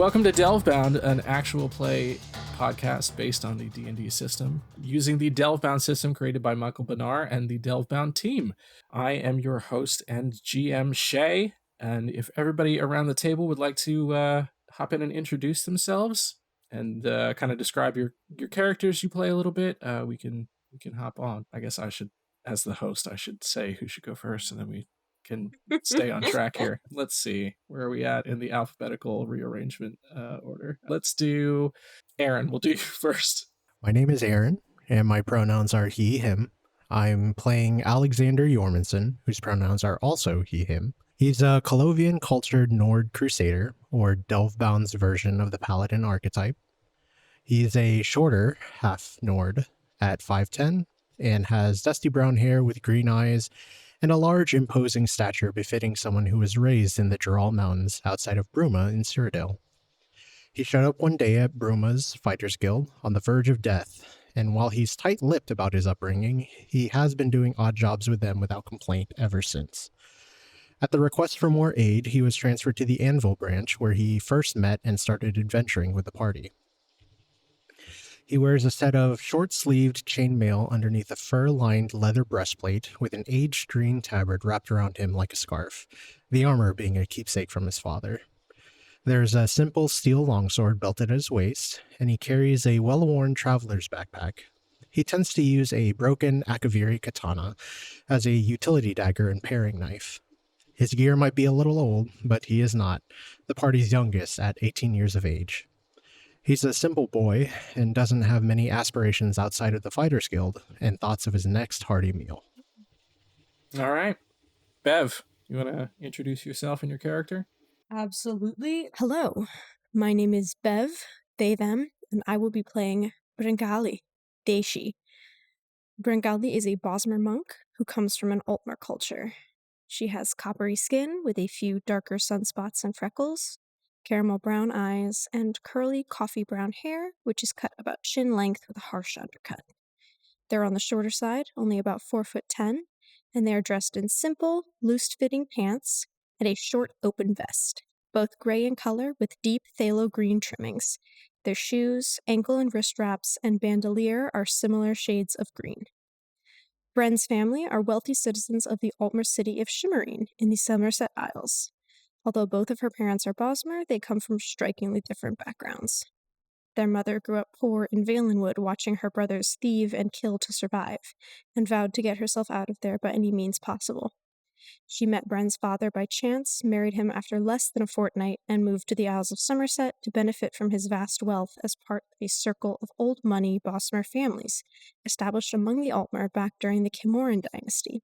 welcome to Delvebound, an actual play podcast based on the D&D system, using the Delvebound system created by Michael Benar and the Delvebound team. I am your host and GM, Shay, and if everybody around the table would like to hop in and introduce themselves and kind of describe your characters you play a little bit, we can hop on. I guess I should, as the host, I should say who should go first, and then we can stay on track here. Let's see, where are we at in the alphabetical rearrangement order? Let's do Aaron. We'll do you first. My name is Aaron, and my pronouns are he, him. I'm playing Alexander Jormundson, whose pronouns are also he, him. He's a Colovian cultured Nord crusader, or Delvebound's version of the paladin archetype. He's a shorter half Nord at 5'10", and has dusty brown hair with green eyes and a large, imposing stature befitting someone who was raised in the Dural Mountains outside of Bruma in Cyrodiil. He showed up one day at Bruma's Fighters Guild on the verge of death, and while he's tight-lipped about his upbringing, he has been doing odd jobs with them without complaint ever since. At the request for more aid, he was transferred to the Anvil branch, where he first met and started adventuring with the party. He wears a set of short-sleeved chainmail underneath a fur-lined leather breastplate with an aged green tabard wrapped around him like a scarf, the armor being a keepsake from his father. There's a simple steel longsword belted at his waist, and he carries a well-worn traveler's backpack. He tends to use a broken Akaviri katana as a utility dagger and paring knife. His gear might be a little old, but he is not, the party's youngest at 18 years of age. He's a simple boy and doesn't have many aspirations outside of the Fighters Guild and thoughts of his next hearty meal. All right. Bev, you want to introduce yourself and your character? Absolutely. Hello, my name is Bev, they, them, and I will be playing Bringali, Deshi. Bringali is a Bosmer monk who comes from an Altmer culture. She has coppery skin with a few darker sunspots and freckles, caramel brown eyes, and curly coffee brown hair, which is cut about chin length with a harsh undercut. They're on the shorter side, only about 4'10", and they are dressed in simple, loose-fitting pants and a short open vest, both gray in color with deep phthalo green trimmings. Their shoes, ankle and wrist wraps, and bandolier are similar shades of green. Bren's family are wealthy citizens of the Altmer city of Shimmerine in the Somerset Isles. Although both of her parents are Bosmer, they come from strikingly different backgrounds. Their mother grew up poor in Valenwood, watching her brothers thieve and kill to survive, and vowed to get herself out of there by any means possible. She met Bren's father by chance, married him after less than a fortnight, and moved to the Isles of Somerset to benefit from his vast wealth as part of a circle of old money Bosmer families, established among the Altmer back during the Camoran dynasty.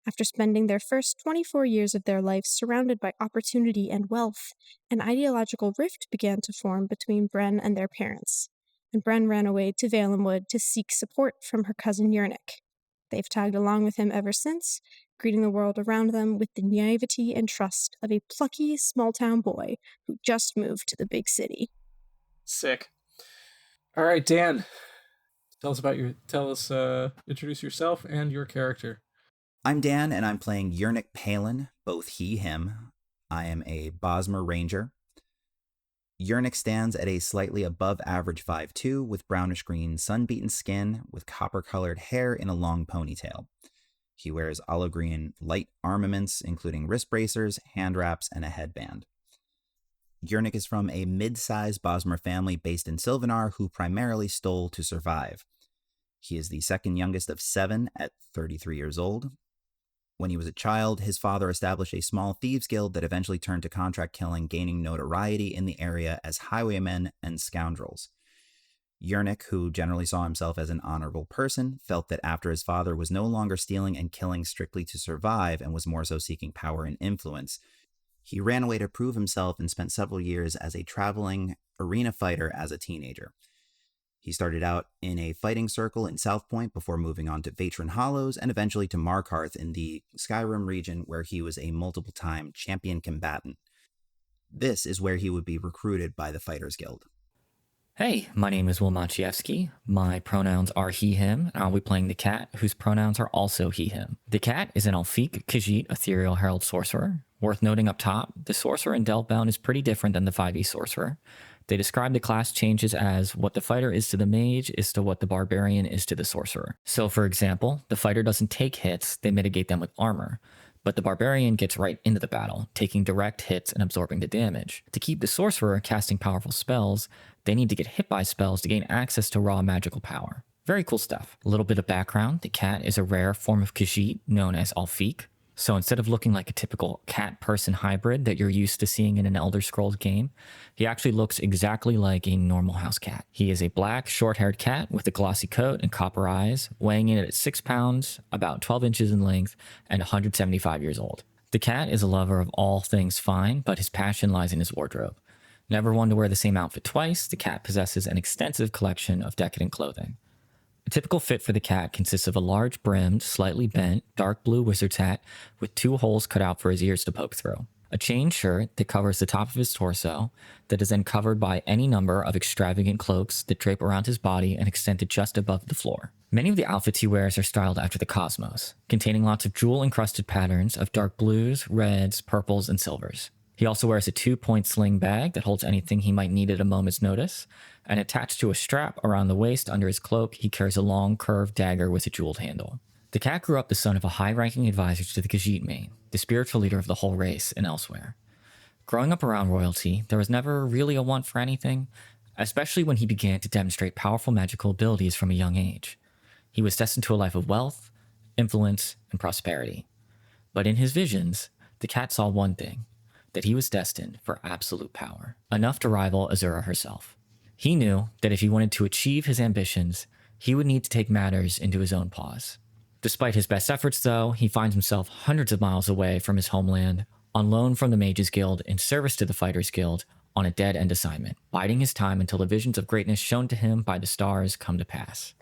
After spending their first 24 years of their life surrounded by opportunity and wealth, an ideological rift began to form between Bren and their parents, and Bren ran away to Valenwood to seek support from her cousin Yernik. They've tagged along with him ever since, greeting the world around them with the naivety and trust of a plucky, small-town boy who just moved to the big city. Sick. All right, Dan, introduce yourself and your character. I'm Dan, and I'm playing Yernik Palin, both he, him. I am a Bosmer Ranger. Yernik stands at a slightly above average 5'2", with brownish-green sun-beaten skin, with copper-colored hair in a long ponytail. He wears olive green light armaments, including wrist bracers, hand wraps, and a headband. Yernik is from a mid-sized Bosmer family based in Sylvanar who primarily stole to survive. He is the second youngest of 7 at 33 years old. When he was a child, his father established a small thieves guild that eventually turned to contract killing, gaining notoriety in the area as highwaymen and scoundrels. Yernik, who generally saw himself as an honorable person, felt that after his father was no longer stealing and killing strictly to survive and was more so seeking power and influence, he ran away to prove himself and spent several years as a traveling arena fighter as a teenager. He started out in a fighting circle in South Point before moving on to Vatran Hollows and eventually to Markarth in the Skyrim region, where he was a multiple-time champion combatant. This is where he would be recruited by the Fighters Guild. Hey, my name is Will Maciejewski. My pronouns are he, him, and I'll be playing the cat, whose pronouns are also he, him. The cat is an Alfiq Khajiit ethereal herald sorcerer. Worth noting up top, the sorcerer in Delvebound is pretty different than the 5e sorcerer. They describe the class changes as what the fighter is to the mage is to what the barbarian is to the sorcerer. So for example, the fighter doesn't take hits, they mitigate them with armor. But the barbarian gets right into the battle, taking direct hits and absorbing the damage. To keep the sorcerer casting powerful spells, they need to get hit by spells to gain access to raw magical power. Very cool stuff. A little bit of background, the cat is a rare form of Khajiit known as Alfiq. So instead of looking like a typical cat-person hybrid that you're used to seeing in an Elder Scrolls game, he actually looks exactly like a normal house cat. He is a black, short-haired cat with a glossy coat and copper eyes, weighing in at 6 pounds, about 12 inches in length, and 175 years old. The cat is a lover of all things fine, but his passion lies in his wardrobe. Never one to wear the same outfit twice, the cat possesses an extensive collection of decadent clothing. A typical fit for the cat consists of a large brimmed, slightly bent, dark blue wizard's hat with 2 holes cut out for his ears to poke through. A chain shirt that covers the top of his torso that is then covered by any number of extravagant cloaks that drape around his body and extend to just above the floor. Many of the outfits he wears are styled after the cosmos, containing lots of jewel-encrusted patterns of dark blues, reds, purples, and silvers. He also wears a 2-point sling bag that holds anything he might need at a moment's notice, and attached to a strap around the waist under his cloak, he carries a long, curved dagger with a jeweled handle. The cat grew up the son of a high-ranking advisor to the Khajiit Mane, the spiritual leader of the whole race and elsewhere. Growing up around royalty, there was never really a want for anything, especially when he began to demonstrate powerful magical abilities from a young age. He was destined to a life of wealth, influence, and prosperity. But in his visions, the cat saw one thing, that he was destined for absolute power, enough to rival Azura herself. He knew that if he wanted to achieve his ambitions, he would need to take matters into his own paws. Despite his best efforts, though, he finds himself hundreds of miles away from his homeland, on loan from the Mages Guild in service to the Fighters Guild, on a dead-end assignment, biding his time until the visions of greatness shown to him by the stars come to pass.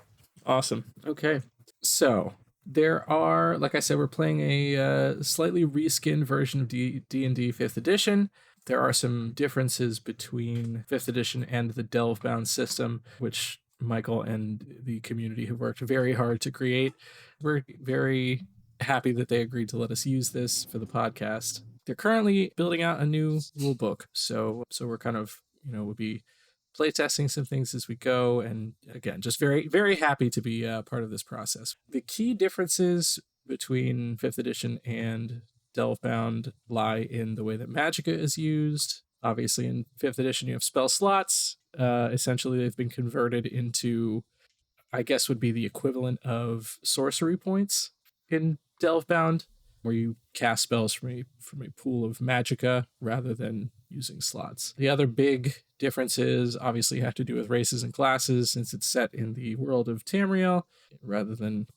Awesome. Okay. So there are, like I said, we're playing a slightly reskinned version of D&D 5th edition. There are some differences between 5th edition and the Delvebound system, which Michael and the community have worked very hard to create. We're very happy that they agreed to let us use this for the podcast. They're currently building out a new rule book, so we're kind of, we'll be playtesting some things as we go, and again, just very, very happy to be part of this process. The key differences between 5th edition and Delvebound lie in the way that magicka is used. Obviously, in 5th edition, you have spell slots. Essentially, they've been converted into, I guess, would be the equivalent of sorcery points in Delvebound, where you cast spells from a pool of magicka rather than using slots. The other big differences obviously have to do with races and classes, since it's set in the world of Tamriel rather than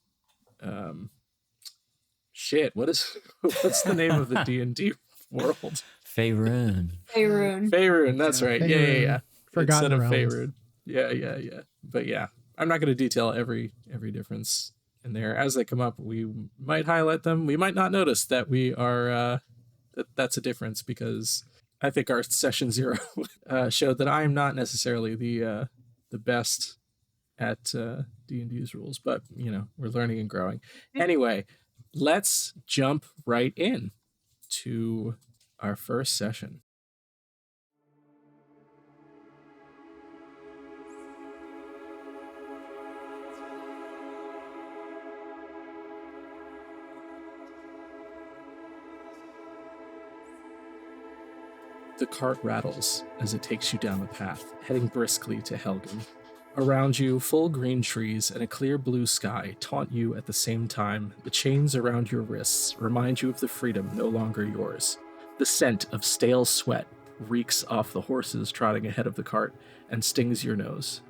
what's the name of the D&D world? Faerun. Faerun, that's right. Faerun. Yeah. Forgotten Instead of Realms. Faerun. Yeah. But yeah, I'm not going to detail every difference in there. As they come up, we might highlight them. We might not notice that we are that's a difference, because I think our session 0 showed that I am not necessarily the best at D&D's rules, but we're learning and growing. Anyway, let's jump right in to our first session. The cart rattles as it takes you down the path, heading briskly to Helgen. Around you, full green trees and a clear blue sky taunt you at the same time. The chains around your wrists remind you of the freedom no longer yours. The scent of stale sweat reeks off the horses trotting ahead of the cart and stings your nose.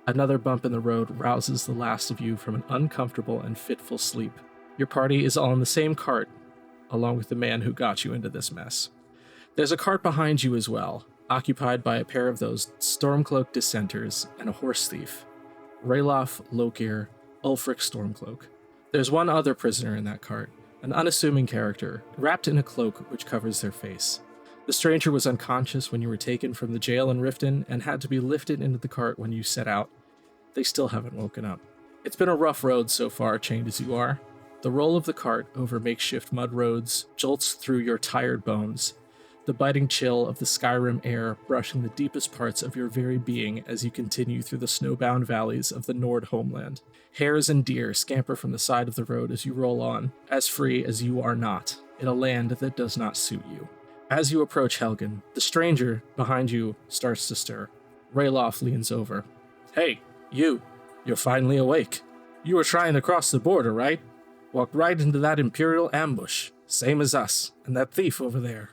Another bump in the road rouses the last of you from an uncomfortable and fitful sleep. Your party is all in the same cart, along with the man who got you into this mess. There's a cart behind you as well, occupied by a pair of those Stormcloak dissenters and a horse thief, Ralof Lokir, Ulfric Stormcloak. There's one other prisoner in that cart, an unassuming character, wrapped in a cloak which covers their face. The stranger was unconscious when you were taken from the jail in Riften and had to be lifted into the cart when you set out. They still haven't woken up. It's been a rough road so far, chained as you are. The roll of the cart over makeshift mud roads jolts through your tired bones, the biting chill of the Skyrim air brushing the deepest parts of your very being as you continue through the snowbound valleys of the Nord homeland. Hares and deer scamper from the side of the road as you roll on, as free as you are not, in a land that does not suit you. As you approach Helgen, the stranger behind you starts to stir. Rayloff leans over. Hey, you're finally awake. You were trying to cross the border, right? Walked right into that Imperial ambush, same as us, and that thief over there.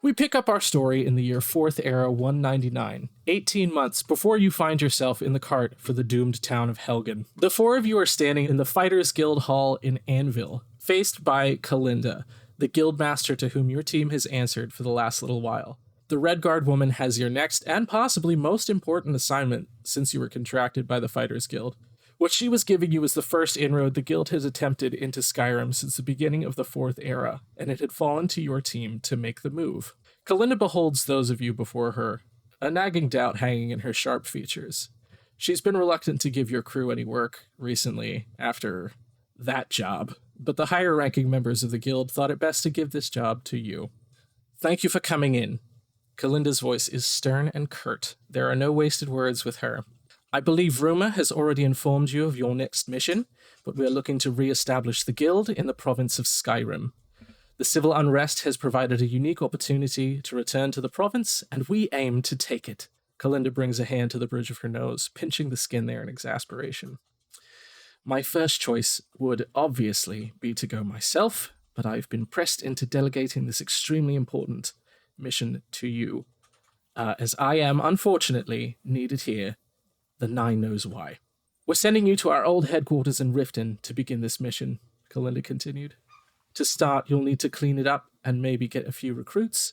We pick up our story in the year 4th Era 199, 18 months before you find yourself in the cart for the doomed town of Helgen. The four of you are standing in the Fighters Guild Hall in Anvil, faced by Kalinda, the guildmaster to whom your team has answered for the last little while. The Red Guard woman has your next and possibly most important assignment since you were contracted by the Fighters Guild. What she was giving you was the first inroad the guild has attempted into Skyrim since the beginning of the 4th Era, and it had fallen to your team to make the move. Kalinda beholds those of you before her, a nagging doubt hanging in her sharp features. She's been reluctant to give your crew any work recently after that job, but the higher-ranking members of the guild thought it best to give this job to you. Thank you for coming in. Kalinda's voice is stern and curt. There are no wasted words with her. I believe rumor has already informed you of your next mission, but we are looking to re-establish the guild in the province of Skyrim. The civil unrest has provided a unique opportunity to return to the province, and we aim to take it. Kalinda brings a hand to the bridge of her nose, pinching the skin there in exasperation. My first choice would obviously be to go myself, but I've been pressed into delegating this extremely important mission to you, as I am, unfortunately, needed here. The Nine knows why. We're sending you to our old headquarters in Riften to begin this mission, Kalinda continued. To start, you'll need to clean it up and maybe get a few recruits.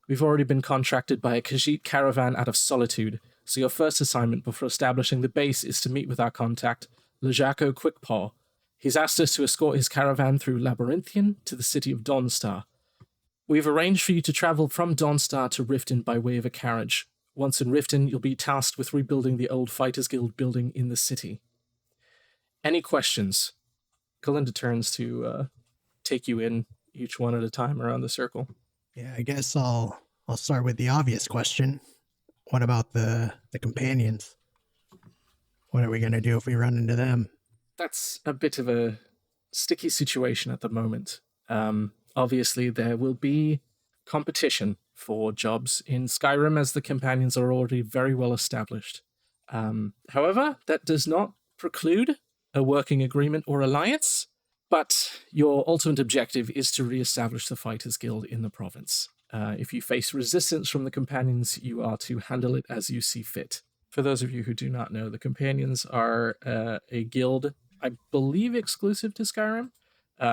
We've already been contracted by a Khajiit caravan out of Solitude, so your first assignment before establishing the base is to meet with our contact, Lejako Quickpaw. He's asked us to escort his caravan through Labyrinthian to the city of Dawnstar. We've arranged for you to travel from Dawnstar to Riften by way of a carriage. Once in Riften, you'll be tasked with rebuilding the old Fighters Guild building in the city. Any questions? Kalinda turns to take you in each one at a time around the circle. Yeah, I guess I'll start with the obvious question. What about the companions? What are we going to do if we run into them? That's a bit of a sticky situation at the moment. Obviously, there will be competition for jobs in Skyrim as the companions are already very well established. However, that does not preclude a working agreement or alliance, but your ultimate objective is to re-establish the Fighters Guild in the province. If you face resistance from the companions, you are to handle it as you see fit. For those of you who do not know, the companions are a guild, I believe exclusive to Skyrim,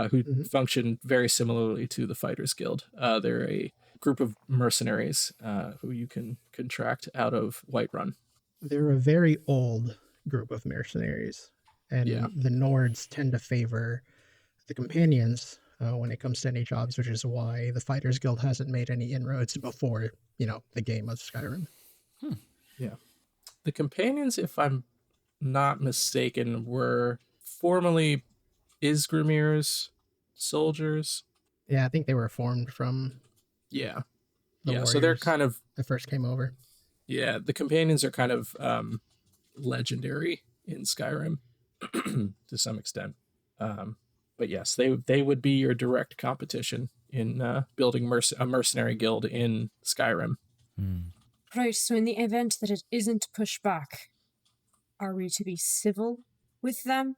who function very similarly to the Fighters Guild. They're a group of mercenaries who you can contract out of Whiterun. They're a very old group of mercenaries, and the Nords tend to favor the companions when it comes to any jobs, which is why the Fighters Guild hasn't made any inroads before, the game of Skyrim. Yeah. The companions, if I'm not mistaken, were formerly Isgrimir's soldiers. Yeah, I think they were formed from the warriors so they're kind of that first came over. Yeah, the companions are kind of legendary in Skyrim to some extent. But yes, they would be your direct competition in building a mercenary guild in Skyrim. Right, so in the event that it isn't pushed back, are we to be civil with them?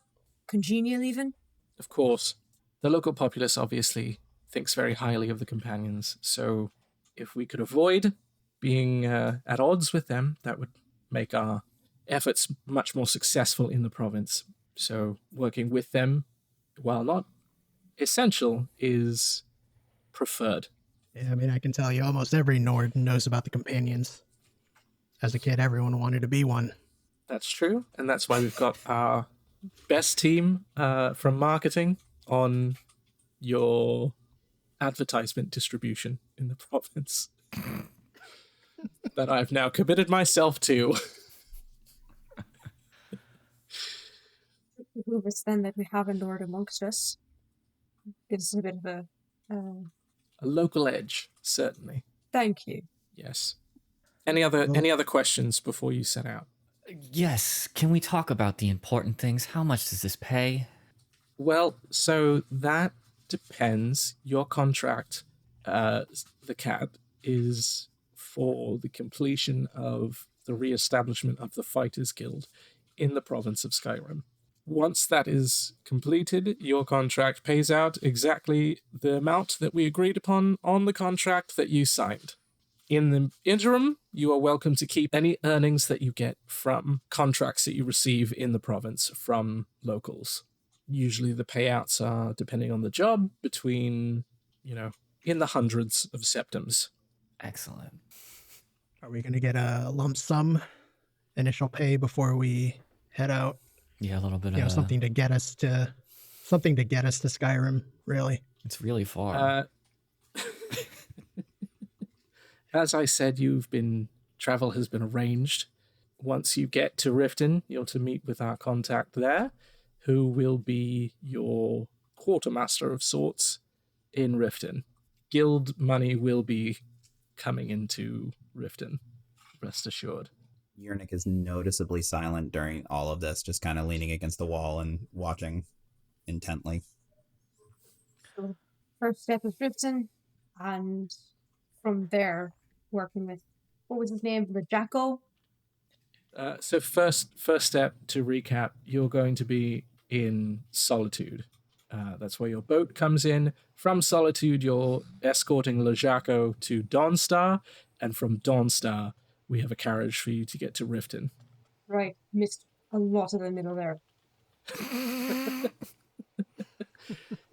Congenial even? Of course. The local populace obviously thinks very highly of the companions, so if we could avoid being at odds with them, that would make our efforts much more successful in the province. So working with them, while not essential, is preferred. Yeah, I mean, I can tell you almost every Nord knows about the companions. As a kid, everyone wanted to be one. That's true, and that's why we've got our best team from marketing on your advertisement distribution in the province that I've now committed myself to. behooves us then that we have a Lord amongst us. Gives us a bit of a... A local edge, certainly. Thank you. Yes. Any other questions before you set out? Yes. Can we talk about the important things? How much does this pay? Well, so that depends. Your contract, the cat, is for the completion of the re-establishment of the Fighters Guild in the province of Skyrim. Once that is completed, your contract pays out exactly the amount that we agreed upon on the contract that you signed. In the interim, you are welcome to keep any earnings that you get from contracts that you receive in the province from locals. Usually the payouts are, depending on the job, between, in the hundreds of septims. Excellent. Are we going to get a lump sum initial pay before we head out? Yeah, a little bit of something to get us to Skyrim, really. It's really far. As I said, travel has been arranged. Once you get to Riften, you're to meet with our contact there, who will be your quartermaster of sorts in Riften. Guild money will be coming into Riften, rest assured. Yernik is noticeably silent during all of this, just kind of leaning against the wall and watching intently. So first step is Riften, and from there, working with, what was his name? The Jacko? So first step, to recap, you're going to be in Solitude. That's where your boat comes in. From Solitude, you're escorting Lejako to Dawnstar, and from Dawnstar, we have a carriage for you to get to Riften. Right, missed a lot of the middle there.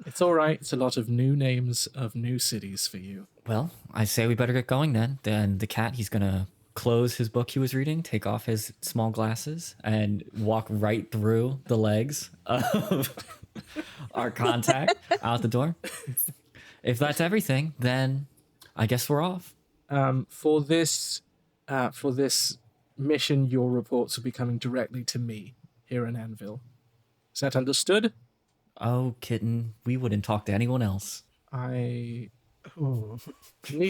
It's all right. It's a lot of new names of new cities for you. Well, I say we better get going then. Then the cat, he's going to close his book he was reading, take off his small glasses, and walk right through the legs of our contact out the door. If that's everything, then I guess we're off. For this mission, your reports will be coming directly to me here in Anvil. Is that understood? Oh, Kitten, we wouldn't talk to anyone else. Need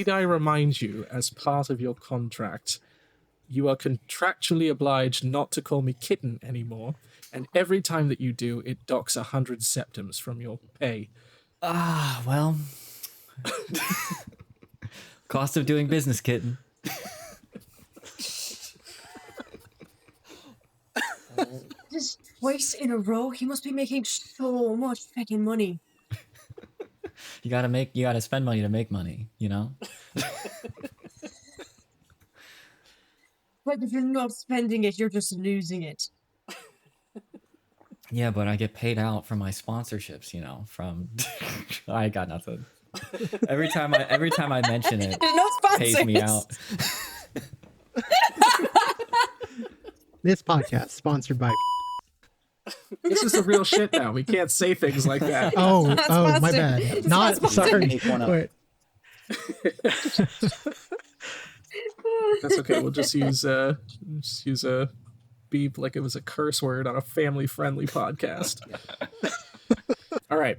I remind you, as part of your contract, you are contractually obliged not to call me Kitten anymore, and every time that you do, it docks 100 septims from your pay. Well, cost of doing business, Kitten. Just twice in a row, he must be making so much fucking money. You gotta spend money to make money, you know? But if you're not spending it, you're just losing it. Yeah, but I get paid out for my sponsorships, from I got nothing. Every time I mention it, No pays me out. This podcast sponsored by This is the real shit now. We can't say things like that. Oh, my sponsored. bad. It's Not not sorry. Make one up. Wait. That's okay. We'll just use a beep like it was a curse word on a family-friendly podcast. All right.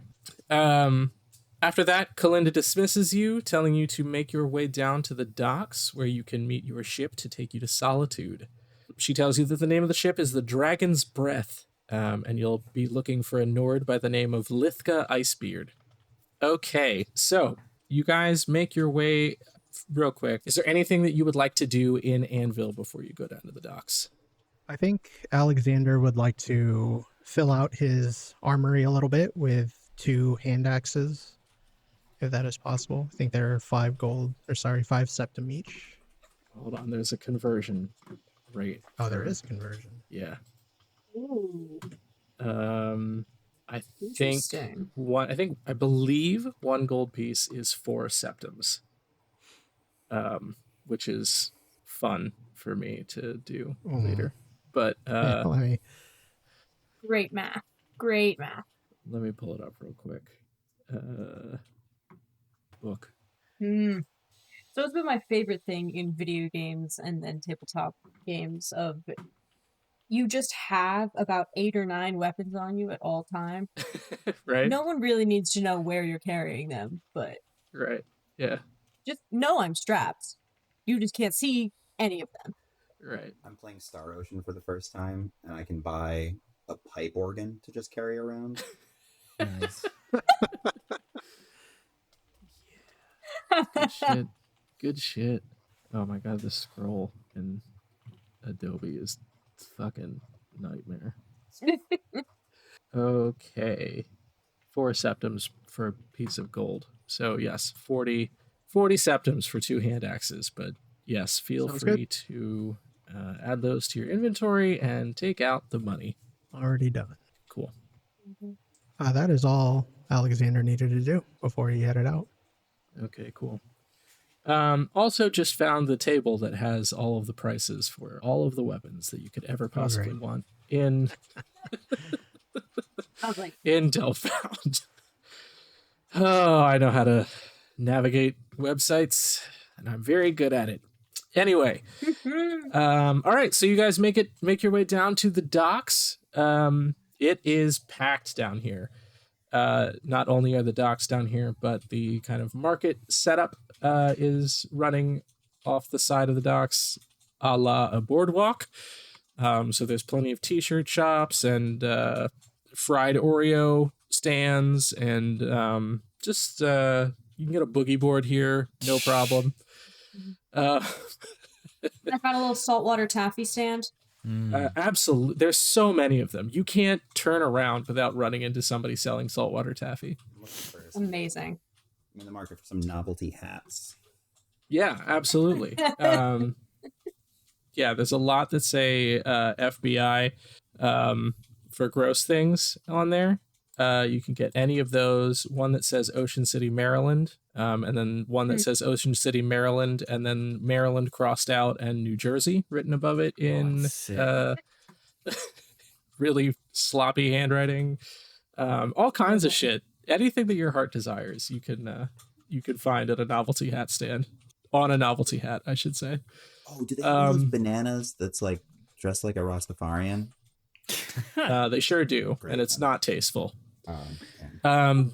After that, Kalinda dismisses you, telling you to make your way down to the docks where you can meet your ship to take you to Solitude. She tells you that the name of the ship is the Dragon's Breath, and you'll be looking for a Nord by the name of Lithka Icebeard. Okay, so you guys make your way real quick. Is there anything that you would like to do in Anvil before you go down to the docks? I think Alexander would like to fill out his armory a little bit with 2 hand axes, if that is possible. I think they're 5 septim each. Hold on, there's a conversion rate. Oh, there is conversion. Yeah. Ooh. I Interesting. believe 1 gold piece is 4 septims. Which is fun for me to do later. But Great math. Great math. let me pull it up real quick. Book. So it's been my favorite thing in video games and then tabletop games of you just have about 8 or 9 weapons on you at all time. Right? No one really needs to know where you're carrying them, but Right. Yeah. just know I'm strapped. You just can't see any of them. Right. I'm playing Star Ocean for the first time, and I can buy a pipe organ to just carry around. Nice. Good shit. Good shit. Oh my god, this scroll in Adobe is fucking nightmare. Okay. 4 septims for a piece of gold. So yes, 40 septims for 2 hand axes. But yes, feel Sounds free to add those to your inventory and take out the money. Already done. Cool. That is all Alexander needed to do before he headed out. Okay, cool. Also just found the table that has all of the prices for all of the weapons that you could ever possibly great. want in I was like, in Delvebound. Oh, I know how to navigate websites, and I'm very good at it. Anyway, all right, so you guys make your way down to the docks. It is packed down here. Not only are the docks down here, but the kind of market setup is running off the side of the docks, a la a boardwalk. So there's plenty of t-shirt shops and fried Oreo stands, and just you can get a boogie board here, no problem. I found a little saltwater taffy stand. Absolutely, there's so many of them. You can't turn around without running into somebody selling saltwater taffy. I'm looking for some, Amazing. I'm in the market for some novelty hats. Yeah, absolutely. Yeah, there's a lot that say FBI for gross things on there. You can get any of those. One that says Ocean City, Maryland, and then one that says Ocean City, Maryland, and then Maryland crossed out and New Jersey written above it in really sloppy handwriting. All kinds of shit. Anything that your heart desires, you can find at a novelty hat stand. On a novelty hat, I should say. Oh, do they have those bananas that's like dressed like a Rastafarian? They sure do, Great. and it's not tasteful. Okay.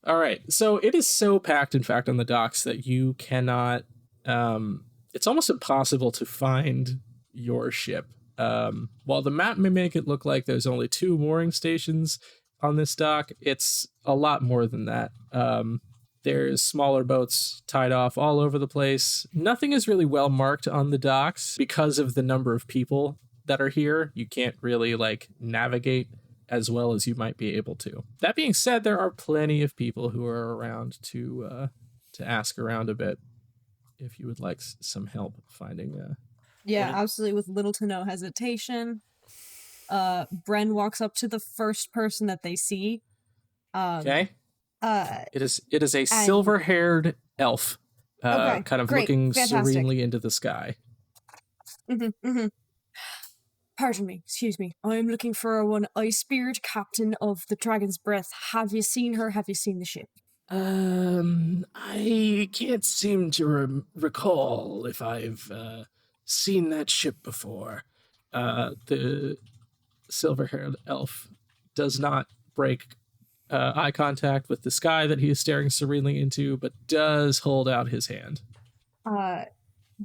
All right, so it is so packed, in fact, on the docks that you cannot. It's almost impossible to find your ship. While the map may make it look like there's only 2 mooring stations on this dock, it's a lot more than that. There's smaller boats tied off all over the place. Nothing is really well marked on the docks because of the number of people that are here. You can't really navigate as well as you might be able to. That being said, there are plenty of people who are around to ask around a bit if you would like some help finding. Yeah, absolutely, with little to no hesitation. Bren walks up to the first person that they see. Okay. It is a and- silver-haired elf, Okay, kind of great, looking fantastic. serenely into the sky. Pardon me, excuse me. I'm looking for one Icebeard, captain of the Dragon's Breath. Have you seen her? Have you seen the ship? I can't seem to recall if I've seen that ship before. The silver-haired elf does not break eye contact with the sky that he is staring serenely into, but does hold out his hand.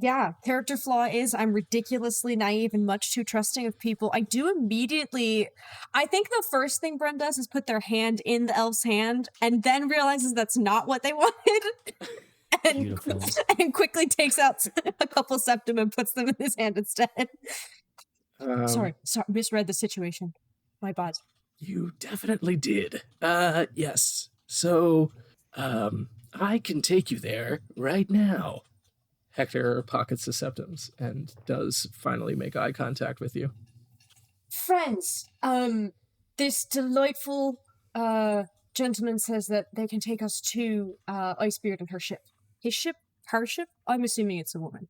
Yeah, character flaw is I'm ridiculously naive and much too trusting of people. I do immediately... I think the first thing Bren does is put their hand in the elf's hand and then realizes that's not what they wanted. and quickly takes out a couple septum and puts them in his hand instead. Sorry, misread the situation. My bad. You definitely did. Yes. So, I can take you there right now. Hector pockets the septums and does finally make eye contact with you. Friends, this delightful gentleman says that they can take us to Icebeard and her ship. His ship? Her ship? I'm assuming it's a woman.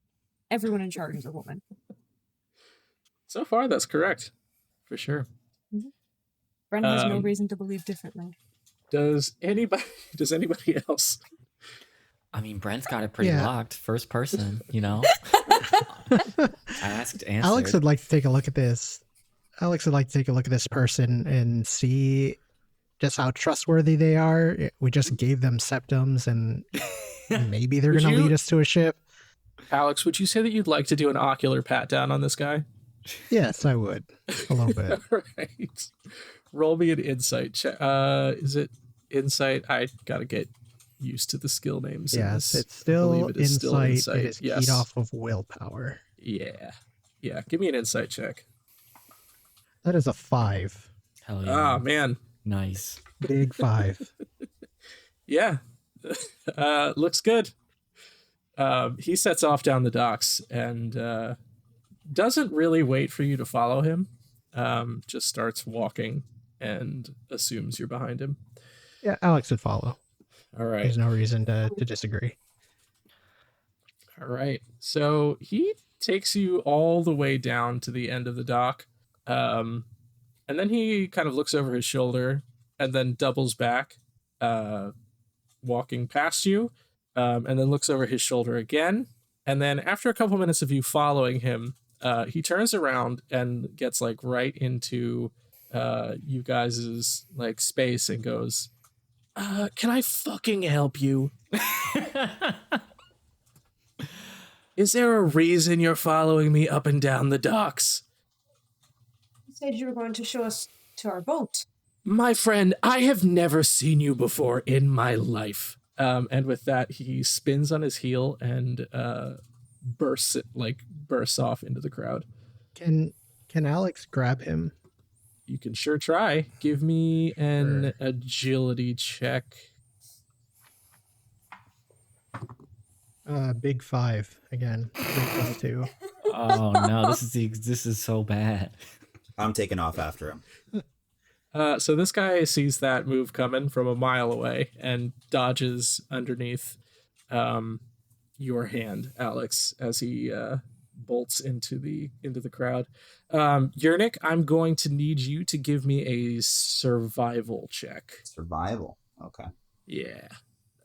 Everyone in charge is a woman. So far, that's correct. For sure. Brennan has no reason to believe differently. Does anybody else I mean, Brent's got it pretty locked. First person, you know. Asked, answered. Alex would like to take a look at this. Alex would like to take a look at this person and see just how trustworthy they are. We just gave them septums, and maybe they're going to lead us to a ship. Alex, would you say that you'd like to do an ocular pat down on this guy? Yes, I would. A little bit. All right. Roll me an insight check. Is it insight? I gotta get used to the skill names. Yes, it's still insight. It is keyed off of willpower. Yeah. Give me an insight check. That is a 5. Hell yeah. Ah, man. Nice. Big 5. Yeah. Looks good. He sets off down the docks and doesn't really wait for you to follow him. Just starts walking and assumes you're behind him. Yeah, Alex would follow. All right. There's no reason to disagree. All right. So he takes you all the way down to the end of the dock. And then he kind of looks over his shoulder and then doubles back, walking past you, and then looks over his shoulder again. And then after a couple minutes of you following him, he turns around and gets like right into you guys' like space and goes, can I fucking help you? Is there a reason you're following me up and down the docks? You said you were going to show us to our boat. My friend, I have never seen you before in my life. And with that, he spins on his heel and bursts off into the crowd. Can Alex grab him? You can sure try. Give me an agility check. Big 5 again. Big +2. Oh no, this is so bad. I'm taking off after him. So this guy sees that move coming from a mile away and dodges underneath your hand, Alex, as he bolts into the crowd. Yernik, I'm going to need you to give me a survival check. Survival. Okay. Yeah.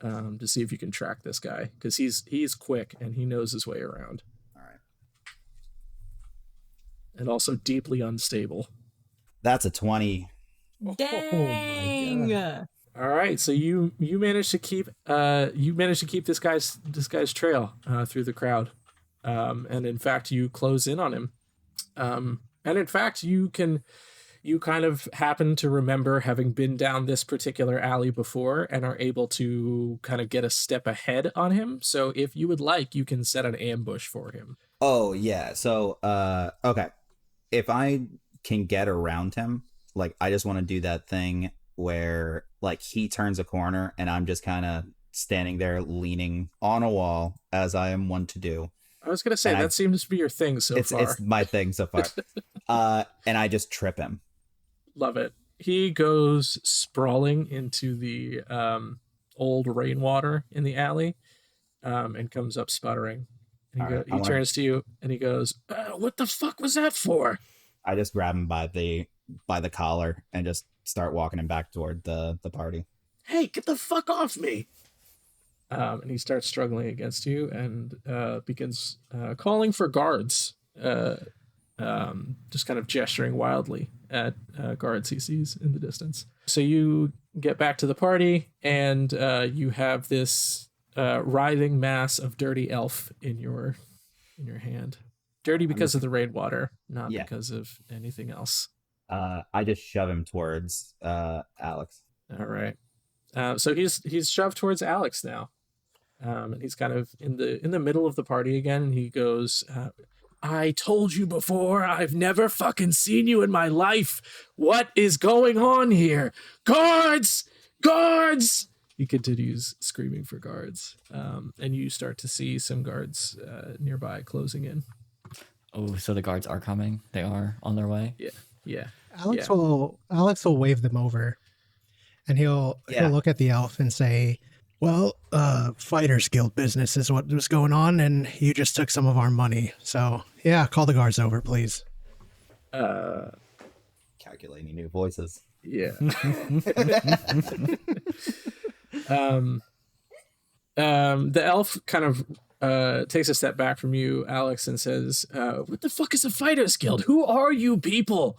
To see if you can track this guy, because he's quick and he knows his way around. All right. And also deeply unstable. That's a 20. Dang! Oh All right, so you managed to keep this guy's trail through the crowd, and in fact you close in on him, and in fact you kind of happen to remember having been down this particular alley before and are able to kind of get a step ahead on him. So if you would like, you can set an ambush for him. Oh yeah. So okay, if I can get around him, like I just want to do that thing where like he turns a corner and I'm just kind of standing there leaning on a wall, as I am one to do. I was gonna say that seems to be your thing so far. It's my thing so far. And I just trip him. Love it. He goes sprawling into the old rainwater in the alley, and comes up sputtering. And he turns to you and he goes, "What the fuck was that for?" I just grab him by the collar and just start walking him back toward the party. Hey, get the fuck off me! And he starts struggling against you and begins calling for guards. Just kind of gesturing wildly at guards he sees in the distance. So you get back to the party, and you have this writhing mass of dirty elf in your hand. Dirty because of the rainwater, not because of anything else. I just shove him towards Alex. All right. So he's shoved towards Alex now, and he's kind of in the middle of the party again. And he goes, "I told you before, I've never fucking seen you in my life. What is going on here? Guards! Guards!" He continues screaming for guards, and you start to see some guards nearby closing in. Oh, so the guards are coming. They are on their way. Yeah. Alex will wave them over, and he'll look at the elf and say, "Well, Fighters Guild business is what was going on, and you just took some of our money. So yeah, call the guards over, please." Calculating new voices. Yeah. The elf kind of takes a step back from you, Alex, and says, what the fuck is a fighters guild? Who are you people?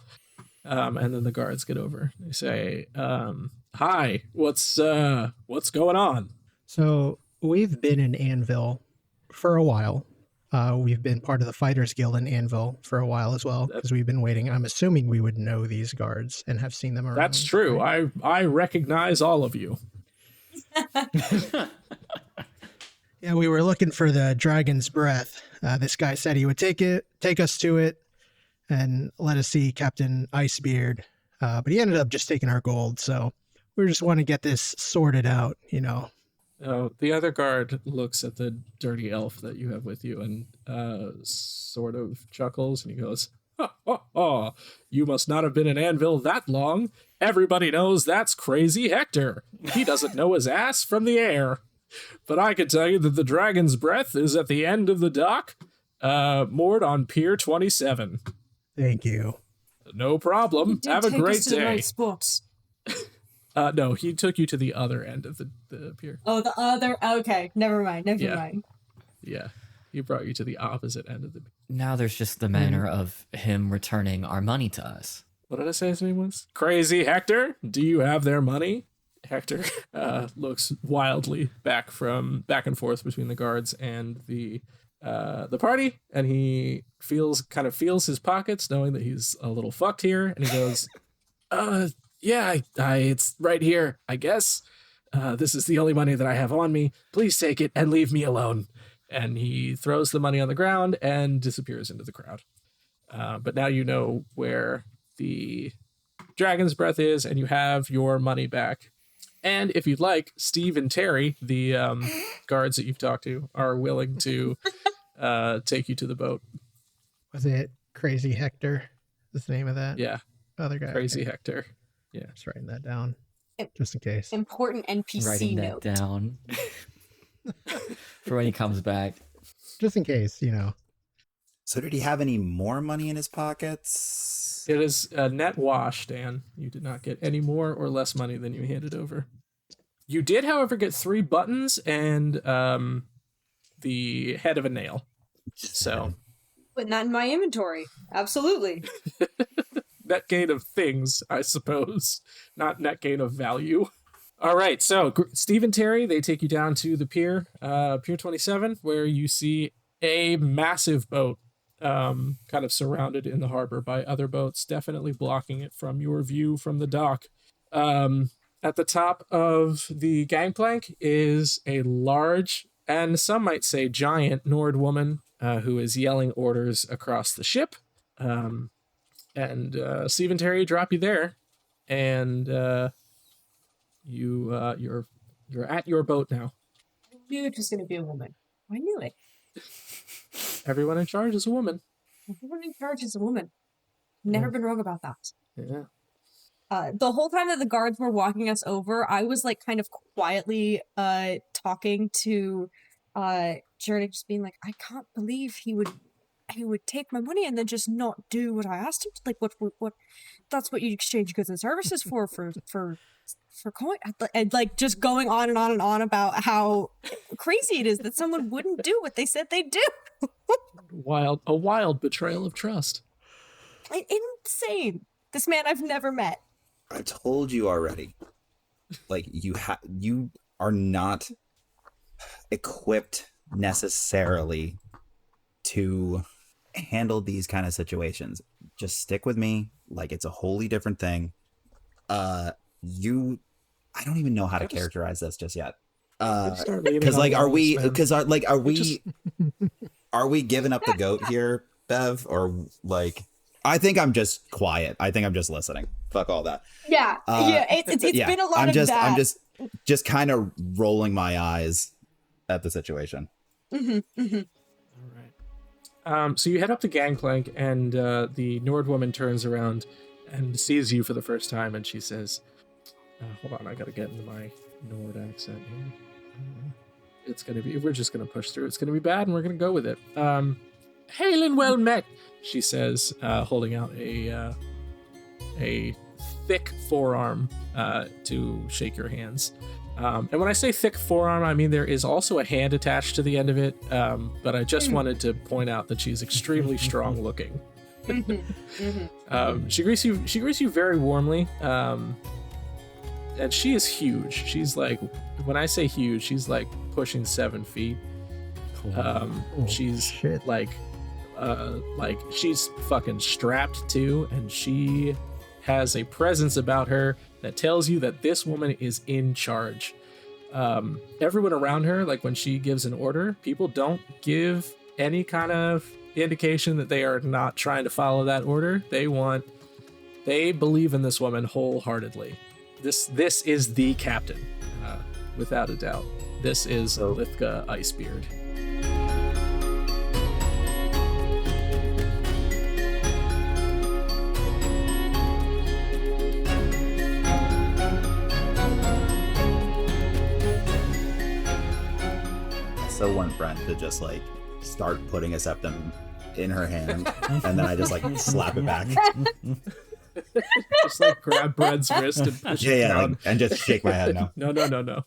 And then the guards get over. They say, hi, what's going on? So we've been in Anvil for a while. We've been part of the Fighters Guild in Anvil for a while as well, because we've been waiting. I'm assuming we would know these guards and have seen them around. That's true. Right? I recognize all of you. Yeah, we were looking for the dragon's breath. This guy said he would take us to it, and let us see Captain Icebeard. But he ended up just taking our gold, so we just want to get this sorted out, you know. The other guard looks at the dirty elf that you have with you and sort of chuckles, and he goes, ha, ha, ha. You must not have been in Anvil that long. Everybody knows that's Crazy Hector. He doesn't know his ass from the air. But I can tell you that the dragon's breath is at the end of the dock, moored on Pier 27. Thank you. No problem. Have a great day. Right spots. No, he took you to the other end of the pier. Oh, the other. Okay, never mind. Never mind. Yeah, he brought you to the opposite end of the. Now there's just the manner of him returning our money to us. What did I say his name was? Crazy Hector. Do you have their money? Hector looks wildly back and forth between the guards and the party, and he feels his pockets, knowing that he's a little fucked here, and he goes, yeah, it's right here, I guess. This is the only money that I have on me. Please take it and leave me alone. And he throws the money on the ground and disappears into the crowd. But now you know where the dragon's breath is, and you have your money back. And if you'd like, Steve and Terry, the guards that you've talked to, are willing to take you to the boat. Was it Crazy Hector? Is the name of that? Yeah. Other guy. Crazy Hector. Yeah. Just writing that down. Just in case. Important NPC Writing note. that down for when he comes back. Just in case, you know. So did he have any more money in his pockets? It is a net wash, Dan. You did not get any more or less money than you handed over. You did, however, get 3 buttons and the head of a nail. So, But not in my inventory. Absolutely. net gain of things, I suppose, not net gain of value. All right, so Steve and Terry, they take you down to the pier, Pier 27, where you see a massive boat kind of surrounded in the harbor by other boats, definitely blocking it from your view from the dock. At the top of the gangplank is a large, and some might say giant, Nord woman who is yelling orders across the ship. And Steve and Terry drop you there, and you're at your boat now. I knew it was going to be a woman. I knew it. Everyone in charge is a woman. Everyone in charge is a woman. Never been wrong about that. Yeah. The whole time that the guards were walking us over, I was like kind of quietly talking to Journey, just being like, I can't believe he would take my money and then just not do what I asked him to. Like, what that's what you exchange goods and services for coin. And like just going on and on and on about how crazy it is that someone wouldn't do what they said they'd do. A wild betrayal of trust. Insane. This man I've never met. I told you already. Like, you are not equipped necessarily to handle these kind of situations. Just stick with me. Like, it's a wholly different thing. I don't even know how to characterize this just yet. Because like, are we giving up the goat here, Bev? Or like, I think I'm just quiet. I think I'm just listening. Fuck all that. Yeah. It's been a lot of that. I'm just kind of rolling my eyes at the situation. Mm-hmm, mm-hmm. All right. So you head up the gangplank, and the Nord woman turns around and sees you for the first time, and she says, hold on, I gotta get into my Nord accent here. We're just gonna push through. It's gonna be bad, and we're gonna go with it. Hail and well met, she says, holding out a thick forearm to shake your hands. And when I say thick forearm, I mean there is also a hand attached to the end of it. But I just wanted to point out that she's extremely strong looking. She greets you very warmly. And she is huge. She's like, when I say huge, she's like pushing 7 feet. She's shit. like she's fucking strapped too, and she has a presence about her that tells you that this woman is in charge. Everyone around her, like when she gives an order, people don't give any kind of indication that they are not trying to follow that order. They believe in this woman wholeheartedly. This is the captain, without a doubt. This is Lithka Icebeard. I so want Brent to just like start putting a septum in her hand, and then I just like slap it back. Just like grab Brent's wrist and push it down. Like, and just shake my head no. No.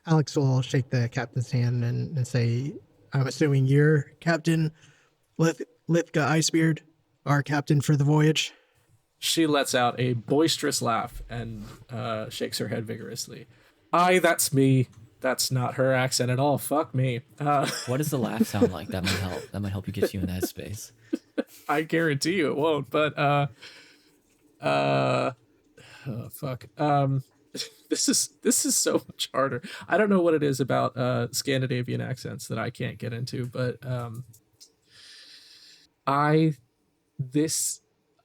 Alex will shake the captain's hand and say, I'm assuming you're Captain Lithka Icebeard, our captain for the voyage. She lets out a boisterous laugh and shakes her head vigorously. Aye, that's me. That's not her accent at all. Fuck me. What does the laugh sound like? That might help. That might help you get you in that space. I guarantee you it won't, but fuck. This is so much harder. I don't know what it is about Scandinavian accents that I can't get into, but I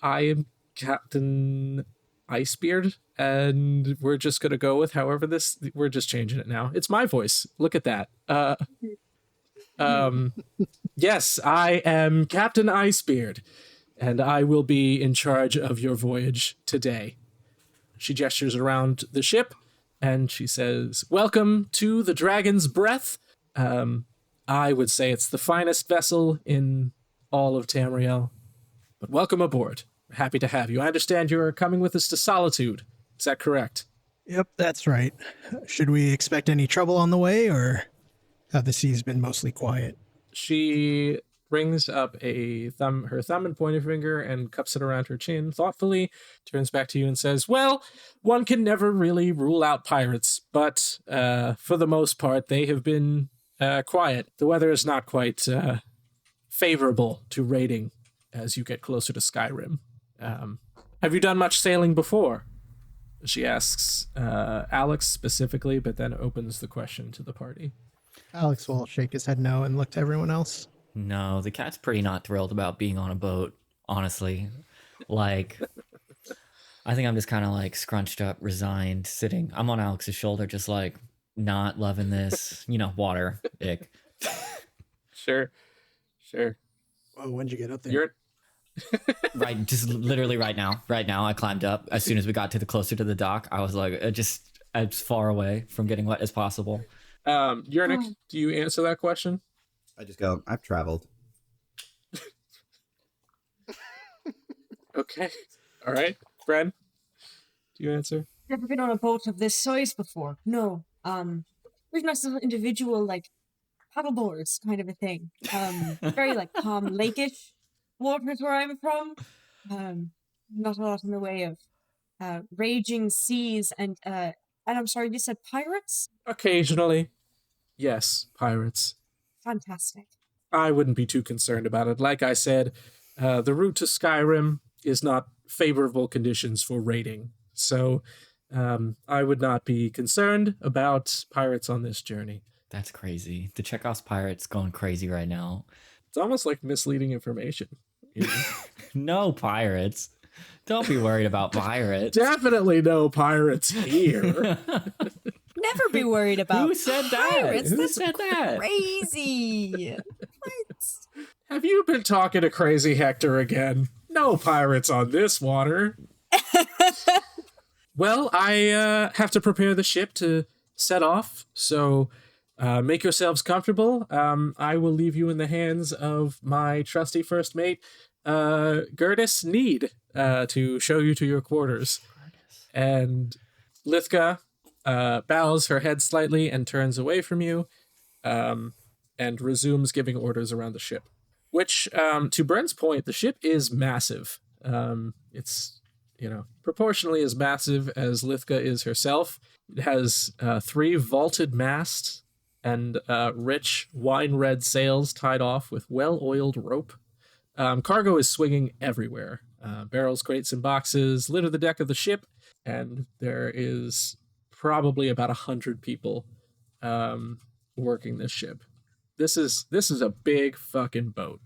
am Captain Icebeard, and we're just gonna go with however we're just changing it now. It's my voice. Look at that. Yes, I am Captain Icebeard, and I will be in charge of your voyage today. She gestures around the ship, and she says, welcome to the Dragon's Breath. I would say it's the finest vessel in all of Tamriel, but welcome aboard. We're happy to have you. I understand you're coming with us to Solitude. Is that correct? Yep, that's right. Should we expect any trouble on the way, or have the seas been mostly quiet? She brings up her thumb and pointer finger and cups it around her chin thoughtfully, turns back to you and says, well, one can never really rule out pirates, but for the most part, they have been quiet. The weather is not quite favorable to raiding as you get closer to Skyrim. Have you done much sailing before? She asks Alex specifically, but then opens the question to the party. Alex will shake his head no and look to everyone else. No, the cat's pretty not thrilled about being on a boat, honestly. Like, I think I'm just kind of like scrunched up, resigned, sitting. I'm on Alex's shoulder, just like not loving this, water, ick. Sure. Oh, when'd you get up there? Right, just literally right now. Right now, I climbed up. As soon as we got closer to the dock, I was like, just as far away from getting wet as possible. Yernik, do you answer that question? I just go, I've traveled. Okay. All right. Bren, do you answer? Never been on a boat of this size before. No. We've not some individual, like, paddleboards kind of a thing. Very, like, calm, lake-ish waters where I'm from. Not a lot in the way of raging seas and I'm sorry, you said pirates? Occasionally. Yes, pirates. Fantastic. I wouldn't be too concerned about it. Like I said, the route to Skyrim is not favorable conditions for raiding. So I would not be concerned about pirates on this journey. That's crazy. The Chekhov's pirate's going crazy right now. It's almost like misleading information. No pirates. Don't be worried about pirates. Definitely no pirates here. Never be worried about Who said that? pirates. Who That's said that? crazy. What? Have you been talking to Crazy Hector again? No pirates on this water. Well, I have to prepare the ship to set off, so make yourselves comfortable. I will leave you in the hands of my trusty first mate, Gertis Need, to show you to your quarters. And Lithka bows her head slightly and turns away from you, and resumes giving orders around the ship. Which, to Brent's point, the ship is massive. It's, proportionally as massive as Lithka is herself. It has 3 vaulted masts and rich wine red sails tied off with well-oiled rope. Cargo is swinging everywhere. Barrels, crates, and boxes litter the deck of the ship, and there is probably about 100 people working this ship. This is a big fucking boat.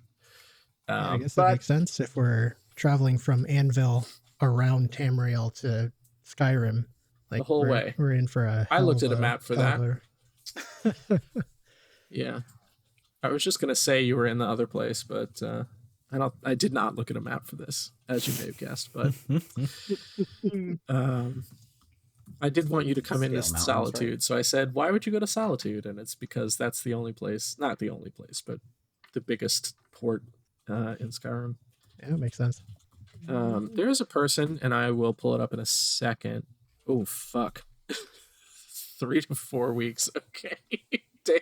Yeah, I guess that makes sense if we're traveling from Anvil around Tamriel to Skyrim. Like the whole way. We're in for a I looked at a map for that. Yeah. I was just going to say you were in the other place, but I did not look at a map for this, as you may have guessed, but I did want you to come into Solitude, right? So I said, why would you go to Solitude? And it's because that's the only place, not the only place, but the biggest port in Skyrim. Yeah, it makes sense. There is a person, and I will pull it up in a second. Oh, fuck. 3 to 4 weeks. Okay. Damn.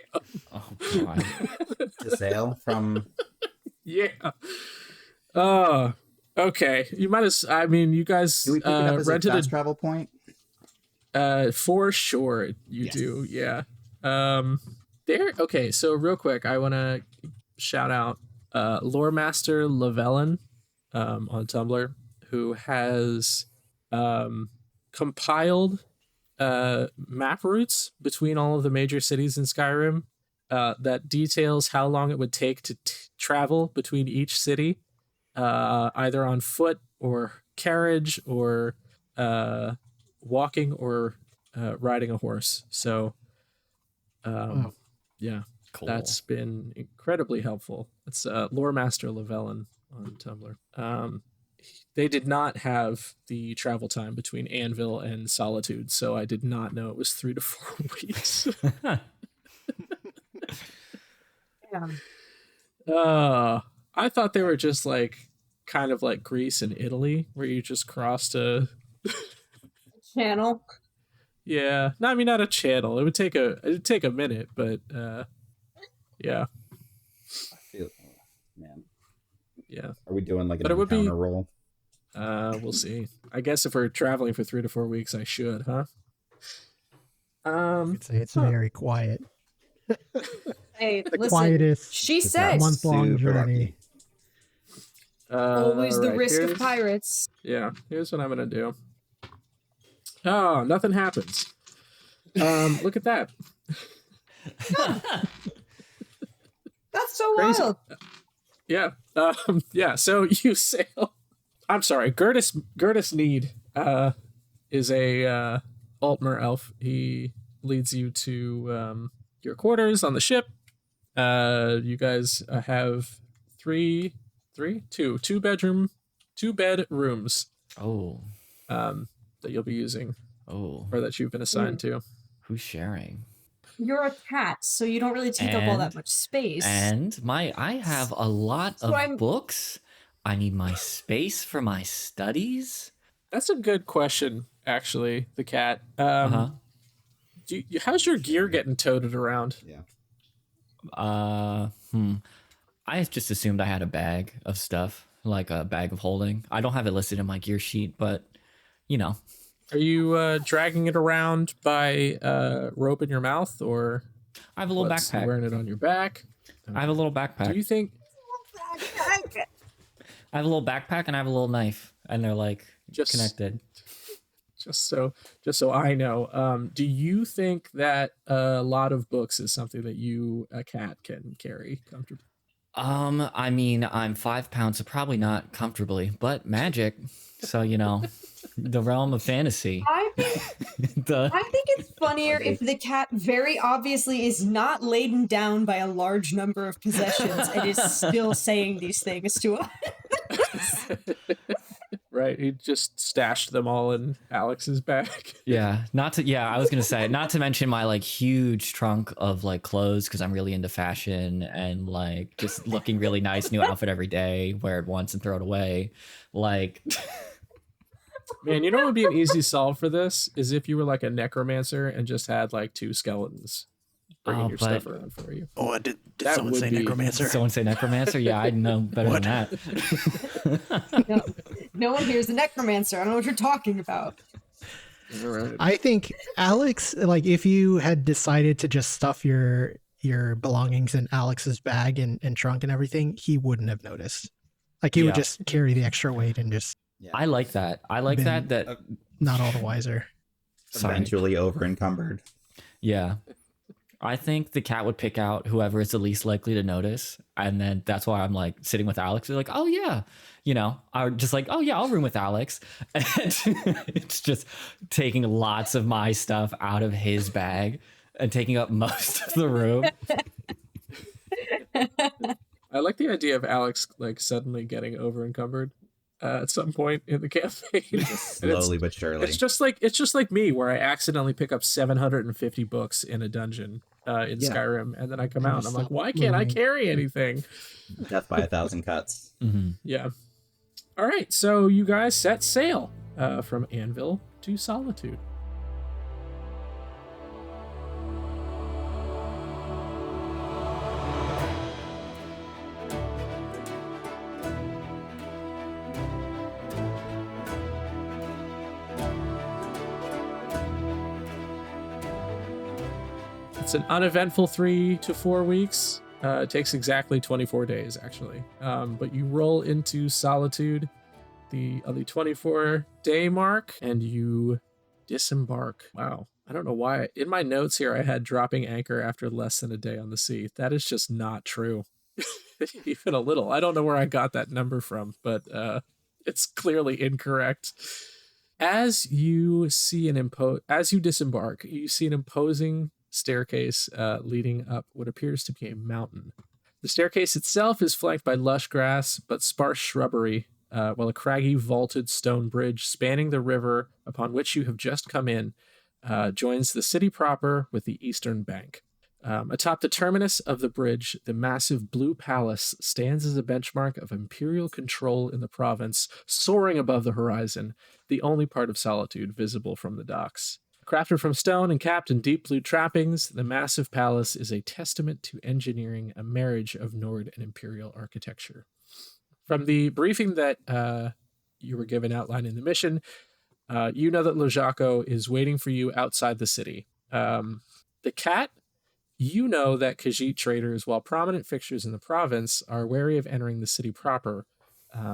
Oh, God. To sail from... Yeah. Okay. You might as... I mean, you guys do we pick it up as rented a fast travel point? For sure, you do. Yeah. Okay, so real quick, I want to shout out Lore Master Lavellan on Tumblr, who has compiled map routes between all of the major cities in Skyrim that details how long it would take to travel between each city, either on foot or carriage or walking or riding a horse. So yeah, cool. That's been incredibly helpful. It's Lore Master Lavellan on Tumblr. They did not have the travel time between Anvil and Solitude, so I did not know it was 3 to 4 weeks. I thought they were just like kind of like Greece and Italy, where you just crossed a channel. Yeah, no, I mean not a channel. It'd take a minute, but yeah. I feel, man. Yeah. Are we doing like an encounter roll? We'll see. I guess if we're traveling for 3 to 4 weeks, I should, huh? I'd say it's very quiet. Hey, the listen, quietest. She said month-long journey. Always the right, risk of pirates. Yeah, here's what I'm gonna do. Oh, nothing happens. Look at that. That's so Crazy. wild. Yeah. Yeah. So you sail. I'm sorry. Gertis Need is a Altmer elf. He leads you to your quarters on the ship. You guys have two bedrooms. Oh. That you'll be using. Oh. Or that you've been assigned to. Who's sharing? You're a cat, so you don't really take up all that much space. And I have a lot of books. I need my space for my studies. That's a good question, actually, the cat. How's your gear getting toted around? Yeah. I just assumed I had a bag of stuff, like a bag of holding. I don't have it listed in my gear sheet, but, you know. Are you dragging it around by rope in your mouth, or I have a little backpack. Wearing it on your back? I have a little backpack. Do you think... I have a little backpack and I have a little knife, and they're like connected. Just so I know, do you think that a lot of books is something that you, a cat, can carry comfortably? I mean, I'm 5 pounds, so probably not comfortably, but magic. So, you know, the realm of fantasy. I think it's funnier if the cat very obviously is not laden down by a large number of possessions and is still saying these things to us. Right, he just stashed them all in Alex's bag. I was gonna say, not to mention my like huge trunk of like clothes, because I'm really into fashion and like just looking really nice, new outfit every day, wear it once and throw it away. Like Man, you know what would be an easy solve for this is if you were like a necromancer and just had like 2 skeletons bringing your stuff around for you. Oh, did That someone would say be- necromancer? Someone say necromancer? Yeah, I know better than that. No one here's a necromancer. I don't know what you're talking about. All right. I think Alex, like if you had decided to just stuff your belongings in Alex's bag and trunk and everything, he wouldn't have noticed. Like he would Yeah. just carry the extra weight and just I like that. I like Been- that. not all the wiser. Sorry. Eventually over encumbered. Yeah. I think the cat would pick out whoever is the least likely to notice. And then that's why I'm like sitting with Alex. They're like, oh, yeah. You know, I'm just like, oh, yeah, I'll room with Alex. And it's just taking lots of my stuff out of his bag and taking up most of the room. I like the idea of Alex like suddenly getting over encumbered at some point in the campaign. Slowly but surely. It's just like me, where I accidentally pick up 750 books in a dungeon in Yeah. Skyrim, and then I come And out and you I'm like, stop why can't I moving. carry anything? Death by 1,000 cuts. Mm-hmm. Yeah. All right, so you guys set sail from Anvil to Solitude. It's an uneventful 3 to 4 weeks. It takes exactly 24 days, actually. But you roll into Solitude on the 24-day mark, and you disembark. Wow. I don't know why. In my notes here, I had dropping anchor after less than a day on the sea. That is just not true. Even a little. I don't know where I got that number from, but it's clearly incorrect. As you disembark, you see an imposing staircase leading up what appears to be a mountain. The staircase itself is flanked by lush grass but sparse shrubbery, while a craggy vaulted stone bridge spanning the river upon which you have just come in joins the city proper with the eastern bank. Atop the terminus of the bridge, the massive blue palace stands as a benchmark of imperial control in the province, soaring above the horizon, the only part of Solitude visible from the docks. Crafted from stone and capped in deep blue trappings, the massive palace is a testament to engineering, a marriage of Nord and imperial architecture. From the briefing that you were given outlining the mission, you know that Lojako is waiting for you outside the city. The cat, you know that Khajiit traders, while prominent fixtures in the province, are wary of entering the city proper,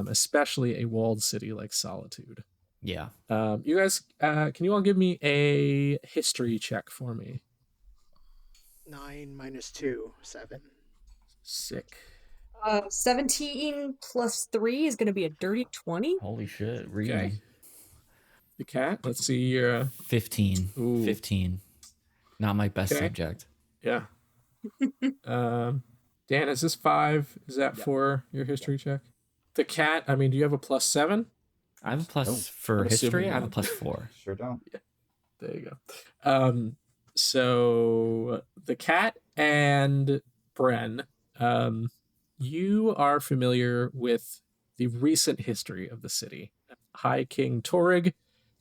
especially a walled city like Solitude. Yeah. You guys, can you all give me a history check for me? 9 minus 2, 7. Sick. 17 plus 3 is going to be a dirty 20. Holy shit. Okay. The cat, let's see your... 15. Ooh. 15. Not my best Okay. subject. Yeah. Dan, is this 5? Is that for your history check? The cat, I mean, do you have a +7? I have a plus for I'm assuming history. I have a not. +4. Sure don't. There you go. So the cat and Bren, you are familiar with the recent history of the city. High King Torig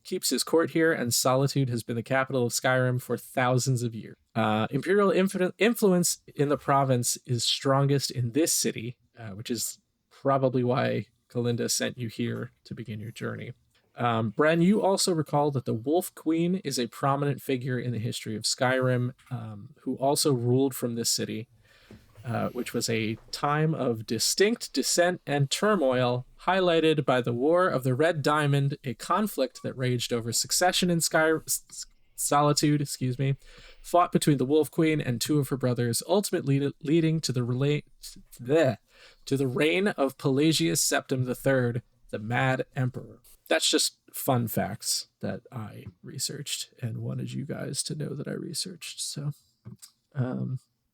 keeps his court here, and Solitude has been the capital of Skyrim for thousands of years. Imperial influence in the province is strongest in this city, which is probably why Kalinda sent you here to begin your journey. Bren, you also recall that the Wolf Queen is a prominent figure in the history of Skyrim, who also ruled from this city, which was a time of distinct dissent and turmoil, highlighted by the War of the Red Diamond, a conflict that raged over succession in Solitude, fought between the Wolf Queen and 2 of her brothers, ultimately leading to the reign of Pelagius Septim III, the Mad Emperor. That's just fun facts that I researched and wanted you guys to know that I researched. So,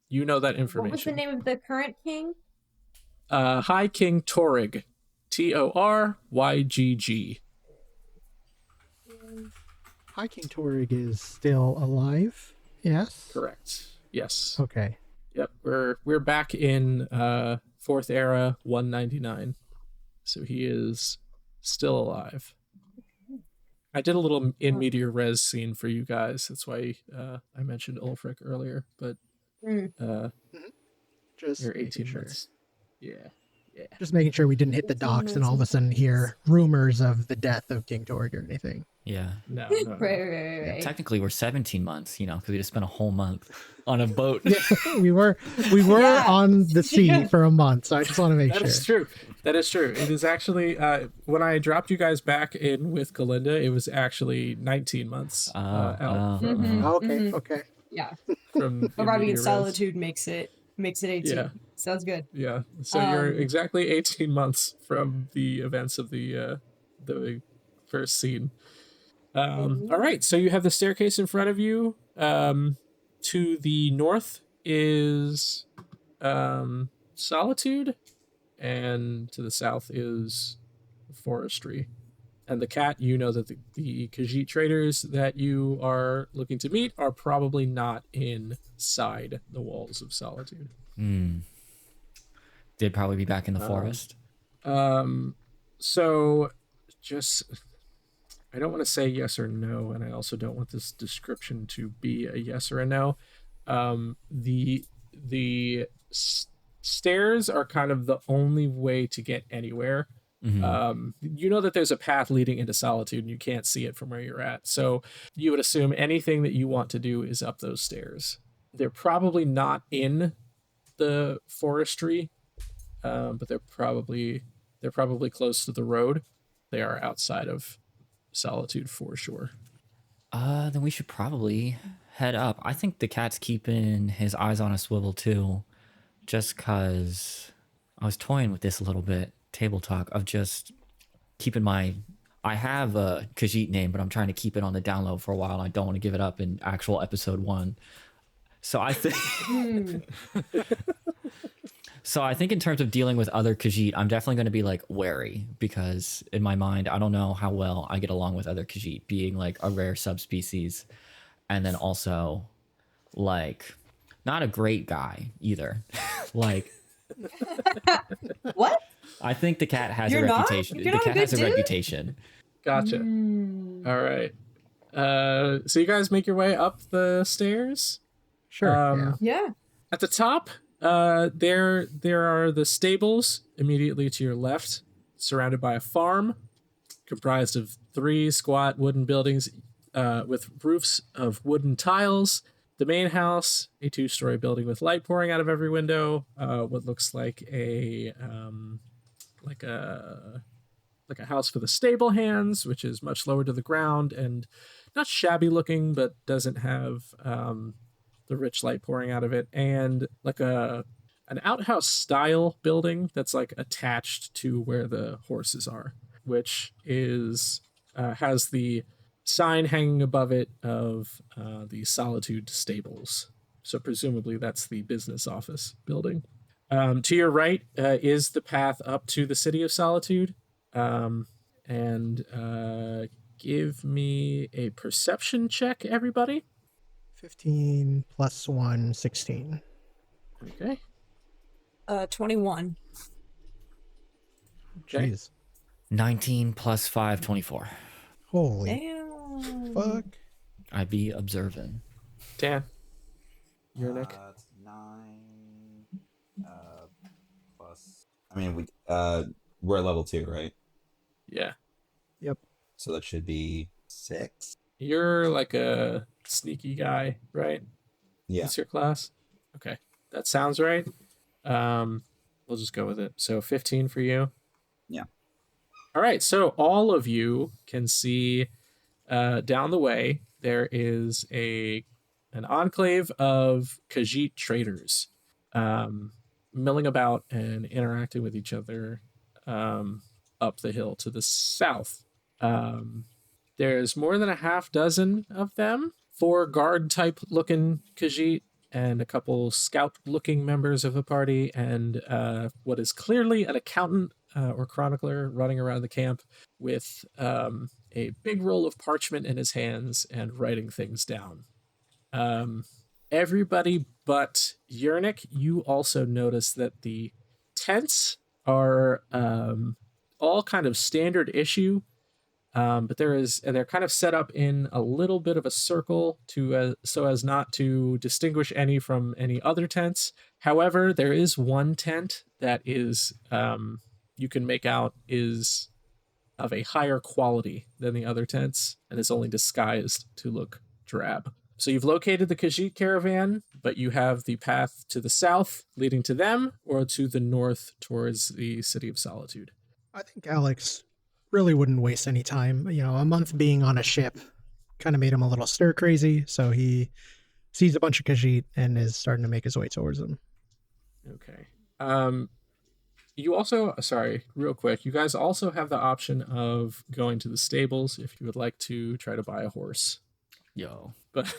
you know that information. What was the name of the current king? High King Torig. Toryggg. High King Torig is still alive? Yes? Correct. Yes. Okay. Yep. We're back in 4th era 199. So he is still alive. I did a little in media res scene for you guys. That's why I mentioned Ulfric earlier. But Just you're making 18 sure. months. Yeah. Just making sure we didn't hit the 18 docks and months all of a and sudden 6 hear rumors of the death of King Torg or anything. Yeah. No. Right. Technically, we're 17 months, because we just spent a whole month on a boat. Yeah, we were Yeah. on the sea Yeah. for a month, so I just want to make That sure. is true. That is true. It is actually when I dropped you guys back in with Galinda, it was actually 19 months out Okay. Yeah. from Arriving media in res. solitude makes it 18. Yeah. Sounds good. Yeah. So you're exactly 18 months from the events of the first scene. All right. So you have the staircase in front of you. To the north is solitude, and to the south is forestry. And the cat, you know that the Khajiit traders that you are looking to meet are probably not inside the walls of solitude. They'd probably be back in the forest. So just, I don't want to say yes or no, and I also don't want this description to be a yes or a no. The stairs are kind of the only way to get anywhere. You know that there's a path leading into solitude and you can't see it from where you're at. So you would assume anything that you want to do is up those stairs. They're probably not in the forestry, but they're probably close to the road. They are outside of solitude for sure. Then we should probably head up. I think the cat's keeping his eyes on a swivel too, just because I was toying with this a little bit. Table talk of just keeping I have a Khajiit name, but I'm trying to keep it on the down low for a while. I don't want to give it up in actual episode 1. So I think in terms of dealing with other Khajiit, I'm definitely going to be like wary, because in my mind, I don't know how well I get along with other Khajiit, being like a rare subspecies, and then also like not a great guy either. Like What? I think the cat has You're a not? reputation. You're The not a cat good has a dude? reputation. Gotcha. All right. So you guys make your way up the stairs. Sure. Yeah. At the top, there are the stables immediately to your left, surrounded by a farm comprised of 3 squat wooden buildings with roofs of wooden tiles. The main house, a 2-story building with light pouring out of every window. What looks like a house for the stable hands, which is much lower to the ground and not shabby looking, but doesn't have the rich light pouring out of it, and like an outhouse style building that's like attached to where the horses are, which is has the sign hanging above it of the Solitude Stables. So presumably that's the business office building. To your right is the path up to the City of Solitude. And give me a perception check, everybody. 15 plus 1, 16. Okay. 21. Okay. Jeez. 19 plus 5, 24. Holy Damn. fuck. I be observing. Dan, you're Nick. It's 9 plus. I mean, we're level 2, right? Yeah. Yep. So that should be 6. You're like a sneaky guy, right? Yeah. That's your class? Okay. That sounds right. We'll just go with it. So 15 for you. Yeah. All right. So all of you can see down the way, there is an enclave of Khajiit traders milling about and interacting with each other up the hill to the south. There's more than a half dozen of them, 4 guard type looking Khajiit and a couple scout looking members of the party, and what is clearly an accountant or chronicler running around the camp with a big roll of parchment in his hands and writing things down. Everybody but Yernik, you also notice that the tents are all kind of standard issue. But they're kind of set up in a little bit of a circle so as not to distinguish any from any other tents. However, there is one tent that is you can make out is of a higher quality than the other tents and is only disguised to look drab. So you've located the Khajiit caravan, but you have the path to the south leading to them or to the north towards the City of Solitude. I think Alex really wouldn't waste any time. A month being on a ship kind of made him a little stir crazy, so he sees a bunch of Khajiit and is starting to make his way towards them. Okay. You also, sorry, real quick, you guys also have the option of going to the stables if you would like to try to buy a horse. Yo. But,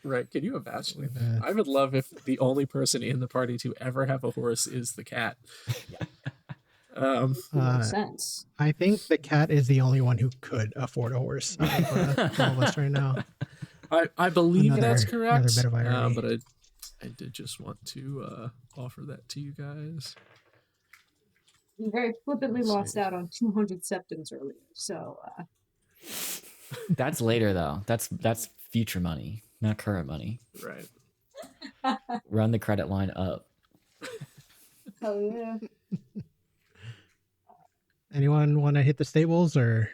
right, can you imagine? I would love if the only person in the party to ever have a horse is the cat. Makes sense. I think the cat is the only one who could afford a horse out of all of us right now. I believe that's correct. Another bit of irony. But I did just want to offer that to you guys. You very flippantly lost out on 200 septums earlier, so... That's later, though. That's future money, not current money. Right. Run the credit line up. Hell yeah. Anyone want to hit the stables, or?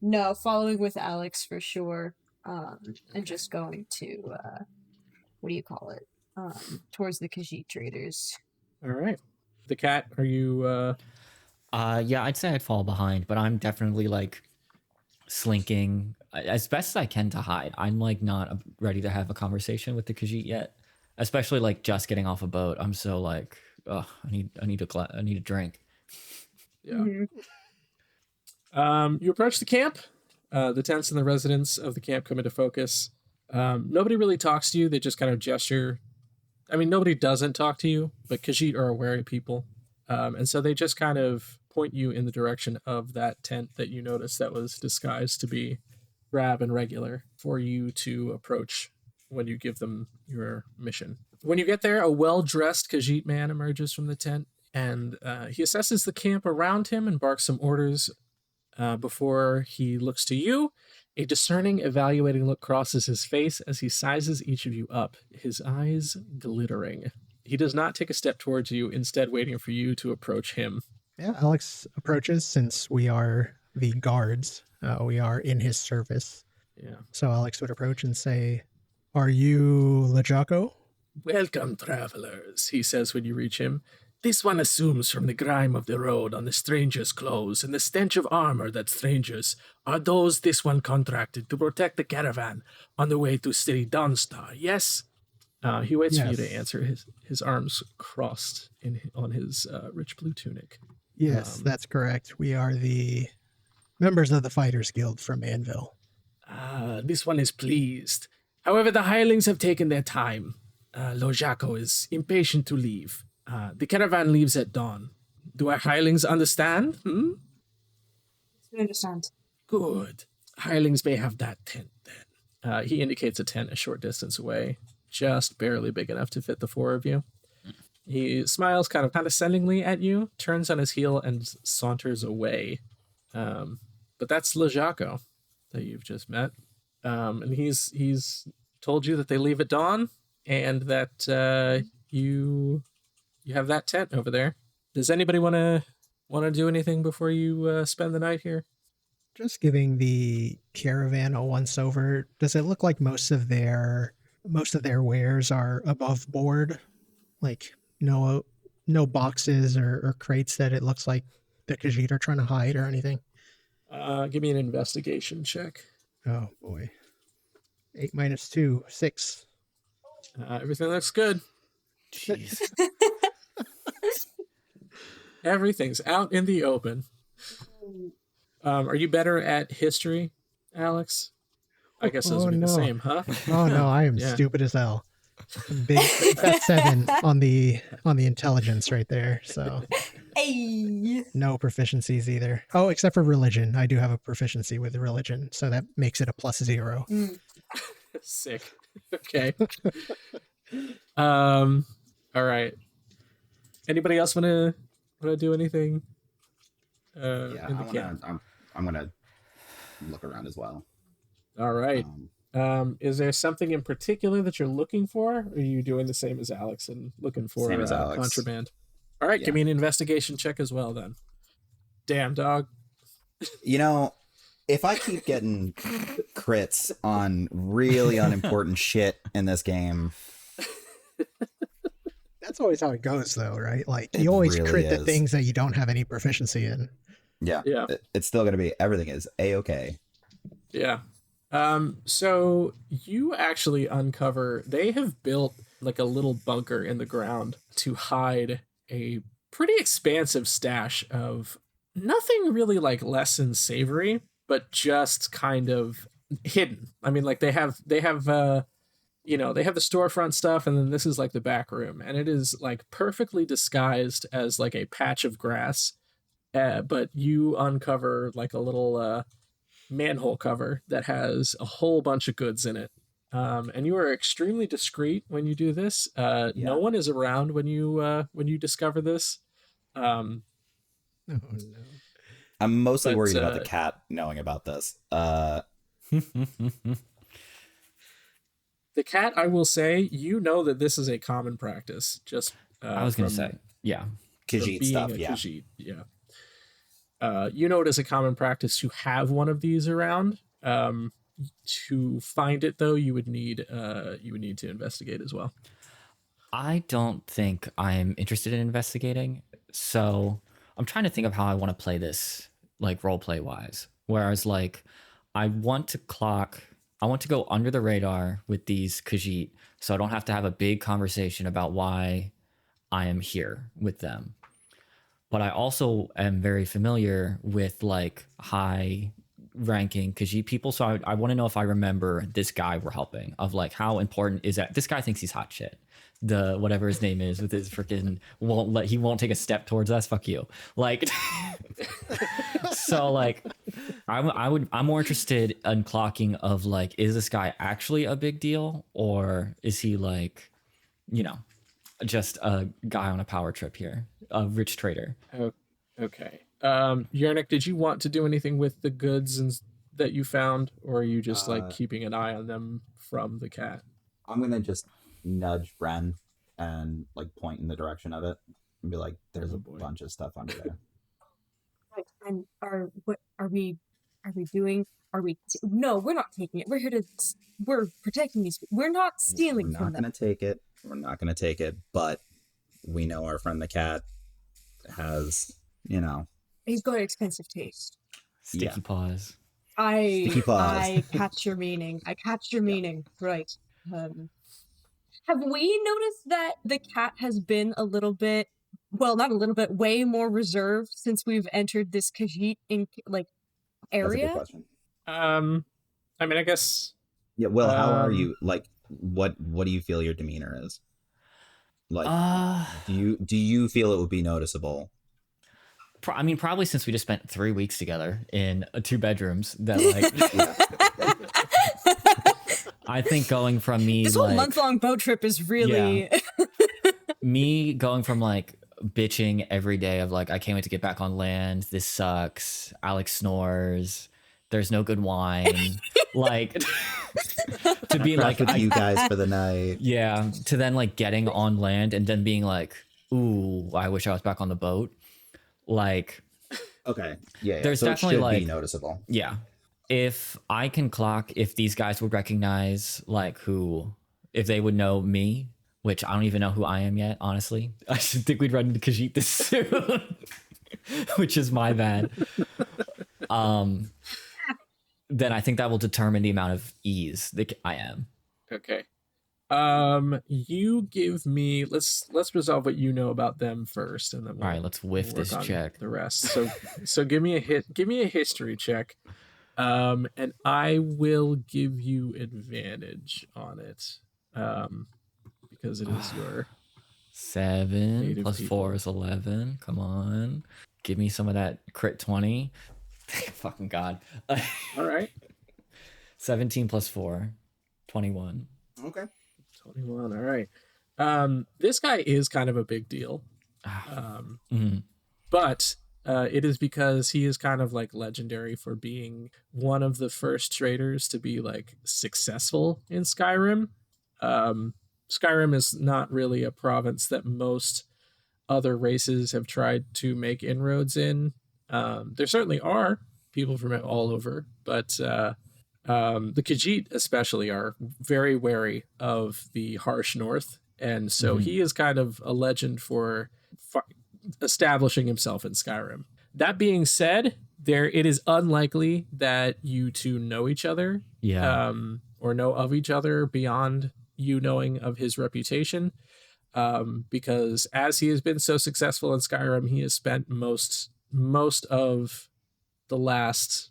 No, following with Alex for sure. And just going to, what do you call it? Towards the Khajiit traders. All right. The cat, are you... Yeah, I'd say I'd fall behind, but I'm definitely like slinking as best as I can to hide. I'm like not ready to have a conversation with the Khajiit yet, especially like just getting off a boat. I'm so like, oh, I need a drink. Yeah. Mm-hmm. You approach the camp. The tents and the residents of the camp come into focus. Nobody really talks to you. They just kind of gesture. I mean, nobody doesn't talk to you, but Khajiit are wary people. And so they just kind of point you in the direction of that tent that you noticed that was disguised to be drab and regular for you to approach when you give them your mission. When you get there, a well-dressed Khajiit man emerges from the tent, and he assesses the camp around him and barks some orders before he looks to you. A discerning, evaluating look crosses his face as he sizes each of you up, his eyes glittering. He does not take a step towards you, instead waiting for you to approach him. Yeah, Alex approaches since we are the guards. We are in his service. Yeah. So Alex would approach and say, "Are you Lajako?" "Welcome, travelers," he says when you reach him. "This one assumes from the grime of the road on the stranger's clothes and the stench of armor that strangers are those this one contracted to protect the caravan on the way to City Dawnstar, yes?" He waits for you to answer, his arms crossed on his rich blue tunic. Yes, that's correct. We are the members of the Fighters Guild from Anvil. This one is pleased. However, the hirelings have taken their time. Lojako is impatient to leave. The caravan leaves at dawn. Do our hirelings understand? We understand. Good. Hirelings may have that tent then. He indicates a tent a short distance away, just barely big enough to fit the four of you. He smiles kind of condescendingly at you, turns on his heel, and saunters away. But that's Lojako that you've just met. And he's told you that they leave at dawn, and that you have that tent over there. Does anybody want to do anything before you spend the night here? Just giving the caravan a once over. Does it look like most of their wares are above board? Like no boxes or crates that it looks like the Khajiit are trying to hide or anything? Give me an investigation check. Oh boy. 8 minus 2, 6. Everything looks good. Jeez. Everything's out in the open. Are you better at history, Alex? I guess those would be the same, huh? Oh no, I am stupid as hell. Big fat 7 on the intelligence right there. So Hey. no proficiencies either. Oh, except for religion. I do have a proficiency with religion, so that makes it a +0. Sick. Okay. All right. Anybody else want to do anything? In the camp? I'm gonna look around as well. All right. Is there something in particular that you're looking for? Or are you doing the same as Alex and looking for Same as Alex. contraband? All right, give me an investigation check as well then. Damn, dog. You know, if I keep getting crits on really unimportant shit in this game... That's always how it goes, though, right? Like, you always really crit the is. things that you don't have any proficiency in. Yeah. It's still going to be, everything is A-okay. Yeah. So you actually uncover, they have built like a little bunker in the ground to hide a pretty expansive stash of nothing really like less than savory, but just kind of hidden. I mean, like they have they have the storefront stuff, and then this is like the back room, and it is like perfectly disguised as like a patch of grass. But you uncover like a little manhole cover that has a whole bunch of goods in it. And you are extremely discreet when you do this. No one is around when you discover this. Oh, no. I'm mostly worried about the cat knowing about this. The cat, I will say, you know that this is a common practice. Just I was going to say, yeah. Khajiit stuff, yeah. Khajiit, yeah. You know it is a common practice to have one of these around. To find it, though, you would need to investigate as well. I don't think I'm interested in investigating, so I'm trying to think of how I want to play this, like roleplay wise. Whereas, like, I want to go under the radar with these Khajiit, so I don't have to have a big conversation about why I am here with them. But I also am very familiar with like high ranking Khajiit people, so I want to know if I remember this guy we're helping, of like how important is that this guy thinks he's hot shit, the whatever his name is with his freaking he won't take a step towards us, fuck you, like. So like I'm more interested in clocking of like, is this guy actually a big deal, or is he like, just a guy on a power trip here, a rich trader? Okay. Yernik, did you want to do anything with the goods that you found, or are you just like keeping an eye on them from the cat? I'm gonna just nudge Bren and like point in the direction of it and be like, "There's a bunch of stuff under there." And what are we doing? No, we're not taking it. We're protecting these. We're not stealing from them. We're not gonna take it, but we know our friend the cat has, he's got expensive taste. Sticky paws. Sticky paws. I catch your meaning. Right. Have we noticed that the cat has been a little bit, well, not a little bit, way more reserved since we've entered this Khajiit area? That's a good question. I mean, I guess. Yeah. Well, how are you? Like, what do you feel your demeanor is? Like, do you feel it would be noticeable? I mean, probably since we just spent 3 weeks together in 2 bedrooms, that like, I think going from me, this whole month-long boat trip is really me going from like bitching every day of like, I can't wait to get back on land. This sucks. Alex snores. There's no good wine. Like, to be like with you guys for the night. Yeah. To then like getting on land and then being like, ooh, I wish I was back on the boat. Like, okay, yeah. There's so definitely it should like be noticeable. Yeah, if I can clock, if these guys would recognize like if they would know me, which I don't even know who I am yet. Honestly, I should think we'd run into Khajiit this soon, which is my bad. Then I think that will determine the amount of ease that I am. Okay. You give me, let's resolve what you know about them first, and then all right, let's whiff this check. The rest. So give me a history check, and I will give you advantage on it, because it is your 7 plus 4 is 11. Come on, give me some of that crit 20. Fucking God. All right. 17 plus 4, 21. Okay. 21. All right. This guy is kind of a big deal. But it is because he is kind of like legendary for being one of the first traders to be like successful in Skyrim. Skyrim is not really a province that most other races have tried to make inroads in. There certainly are people from all over, but the Khajiit especially are very wary of the harsh north, and so he is kind of a legend for establishing himself in Skyrim. That being said, it is unlikely that you two know each other, or know of each other beyond you knowing of his reputation, because as he has been so successful in Skyrim, he has spent most of the last,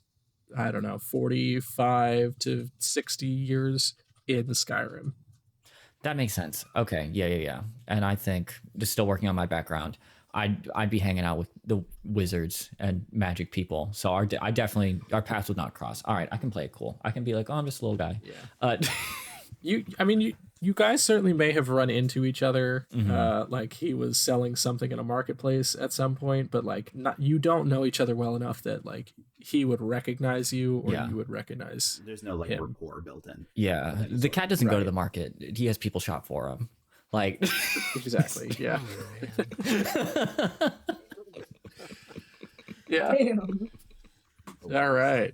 I don't know, 45 to 60 years in Skyrim. That makes sense. Okay. Yeah. And I think, just still working on my background, I'd be hanging out with the wizards and magic people. So our paths would not cross. All right, I can play it cool. I can be like, oh, I'm just a little guy. Yeah. You guys certainly may have run into each other. Like he was selling something in a marketplace at some point, but like you don't know each other well enough that like he would recognize you or you would recognize. There's no like him. rapport built in. Yeah, the cat doesn't go to the market. He has people shop for him. Like exactly. Yeah. Yeah. All right.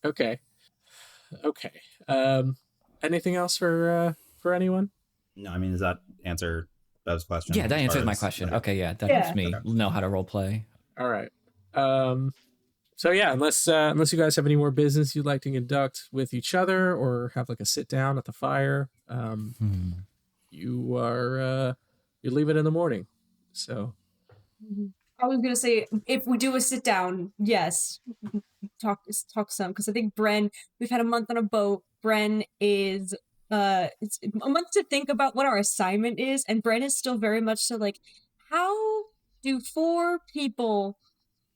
Okay. Anything else for anyone? No, I mean, does that answer Bev's question? Yeah, that answers my question. Okay, yeah, that helps me know how to role play. All right. So yeah, unless you guys have any more business you'd like to conduct with each other or have like a sit down at the fire, you leave it in the morning. So I was gonna say, if we do a sit down, yes, talk some, because I think Bren, we've had a month on a boat. Bren is it's a month to think about what our assignment is, and Bren is still very much so like, how do 4 people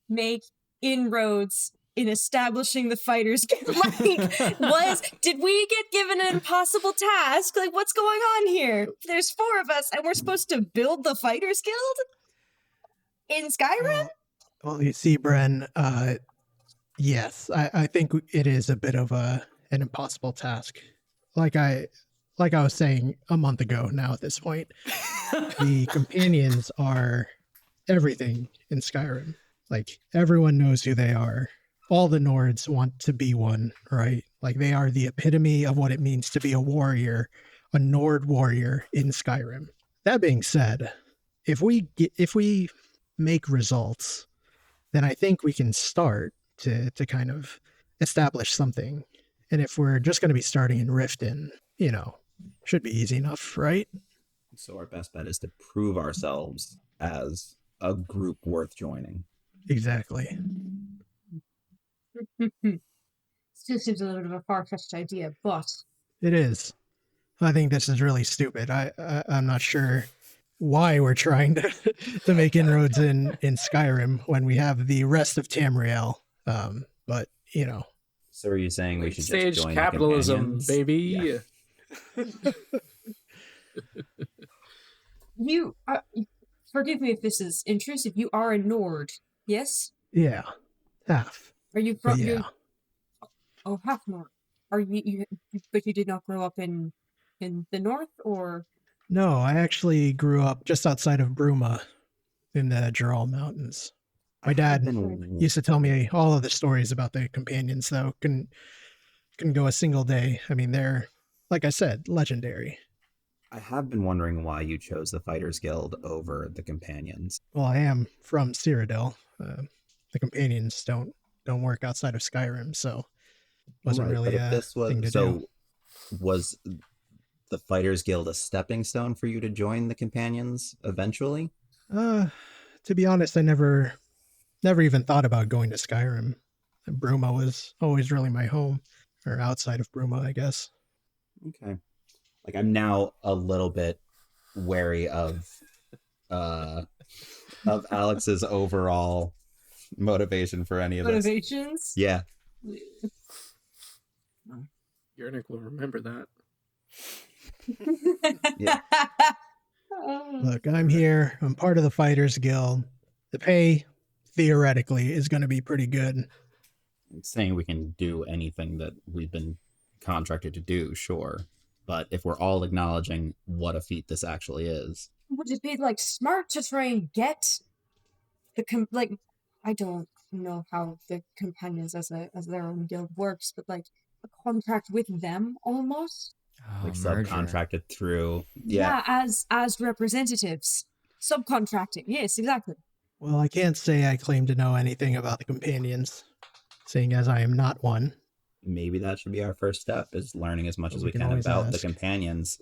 make inroads in establishing the Fighters Guild? Like, did we get given an impossible task? Like, what's going on here? There's 4 of us, and we're supposed to build the Fighters Guild in Skyrim? Well, you see, Bren, yes, I think it is a bit of an impossible task. Like I was saying a month ago now at this point, the companions are everything in Skyrim. Like, everyone knows who they are. All the Nords want to be one, right? Like, they are the epitome of what it means to be a warrior, a Nord warrior in Skyrim. That being said, if we make results, then I think we can start to kind of establish something. And if we're just going to be starting in Riften, should be easy enough, right? So our best bet is to prove ourselves as a group worth joining. Exactly. Still seems a little bit of a far-fetched idea, but It is. I think this is really stupid. I'm not sure why we're trying to make inroads in Skyrim when we have the rest of Tamriel. But So are you saying we should stage just join capitalism, the companions? baby? Yeah. you forgive me if this is intrusive. You are a Nord, yes? yeah, half. Are you But from? yeah. Oh, half Nord. Are you? But you did not grow up in the north, or? No, I actually grew up just outside of Bruma in the Jural Mountains. My dad used to tell me all of the stories about the companions, though. Couldn't go a single day. I mean, they're, like I said, legendary. I have been wondering why you chose the Fighters Guild over the companions. Well, I am from Cyrodiil. The companions don't work outside of Skyrim, so wasn't really a thing to do. Was the Fighters Guild a stepping stone for you to join the companions eventually? To be honest, I never even thought about going to Skyrim. Bruma was always really my home, or outside of Bruma, I guess. Okay. Like, I'm now a little bit wary of Alex's overall motivation for any of this. Motivations? Yeah. Yernik will remember that. Yeah. Look, I'm here. I'm part of the Fighters Guild. The pay, theoretically, is going to be pretty good. Saying we can do anything that we've been contracted to do, sure. But if we're all acknowledging what a feat this actually is. Would it be like smart to try and get the I don't know how the companions as their own guild works, but like a contract with them almost? Like merger. subcontracted through. Yeah, as representatives. Subcontracting, yes, exactly. Well, I can't say I claim to know anything about the companions, seeing as I am not one. Maybe that should be our first step, is learning as much But as we we can can always about the ask. companions.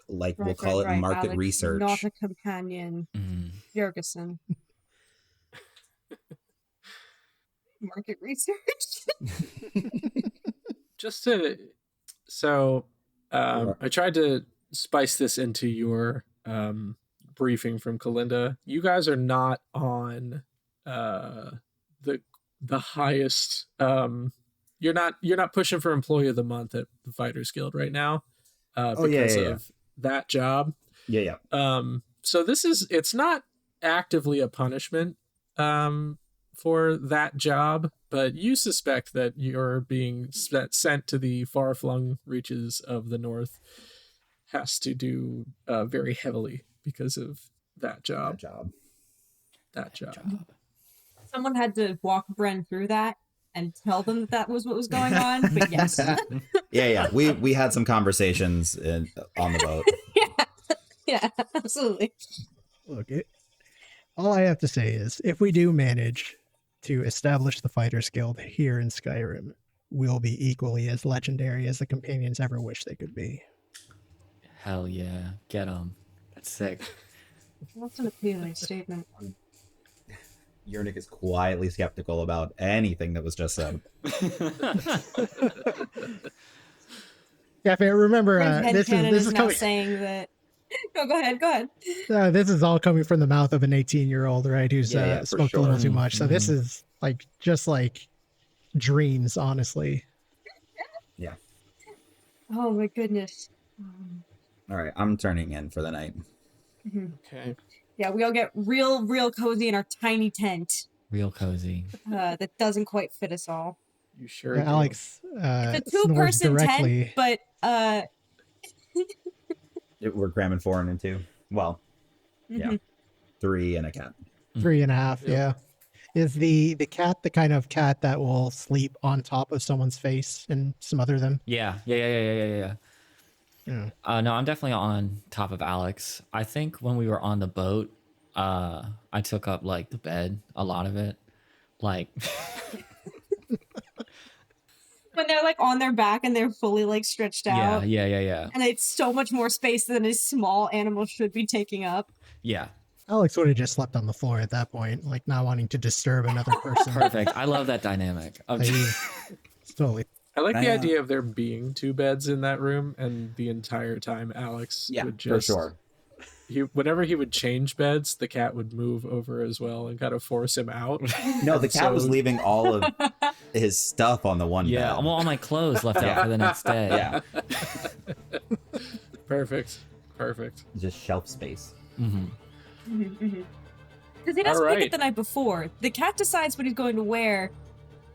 Like, we'll Right, call it right. market Alex, research. not a companion. Mhm. Ferguson. Market research? Just to, so I tried to spice this into your briefing from Kalinda. You guys are not on the highest. You're not pushing for Employee of the Month at the Fighters Guild right now because of that job. Yeah. So it's not actively a punishment for that job, but you suspect that you're being sent to the far-flung reaches of the North has to do very heavily because of that job. That job. Someone had to walk Bren through that and tell them that was what was going on, but yes. Yeah. We had some conversations on the boat. Yeah, absolutely. Look, all I have to say is, if we do manage to establish the Fighters Guild here in Skyrim, we'll be equally as legendary as the companions ever wish they could be. Hell yeah. Get them. That's sick. That's an appealing statement. Yernik is quietly skeptical about anything that was just said. Yeah, if I remember, this Headcanon is not coming. saying that. No, go ahead. This is all coming from the mouth of an 18-year-old, right? Who's Yeah, for smoked a little sure. too much. So this is just like dreams, honestly. Yeah. Oh my goodness. All right, I'm turning in for the night. Okay. Yeah, we all get real cozy in our tiny tent Real cozy. that doesn't quite fit us all. You sure Yeah, do. Alex It's a snores two-person directly. tent, but We're cramming 4 and 2. Well, yeah. 3 and a cat. 3.5, yeah. Is the cat the kind of cat that will sleep on top of someone's face and smother them? Yeah. Yeah. No, I'm definitely on top of Alex. I think when we were on the boat, I took up like the bed, a lot of it. Like when they're like on their back and they're fully like stretched out. Yeah. And it's so much more space than a small animal should be taking up. Yeah. Alex would have just slept on the floor at that point, like not wanting to disturb another person. Perfect. I love that dynamic. Totally. I like the idea of there being 2 beds in that room, and the entire time Alex would just... for sure. Whenever he would change beds, the cat would move over as well and kind of force him out. No, the cat was leaving all of his stuff on the one Yeah, bed. well, all my clothes left out for the next day. Yeah. Perfect. Just shelf space. Because he doesn't pick it the night before. The cat decides what he's going to wear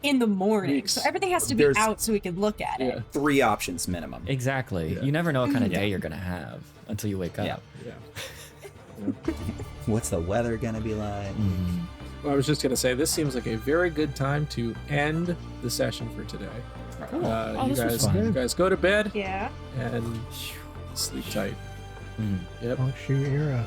in the morning. So everything has to be out so we can look at it. 3 options minimum. Exactly. You never know what kind of day you're going to have until you wake up. Yeah. What's the weather going to be like? Well, I was just going to say, this seems like a very good time to end the session for today. Cool. You guys go to bed Yeah. and sleep tight. Oh, shoot, era.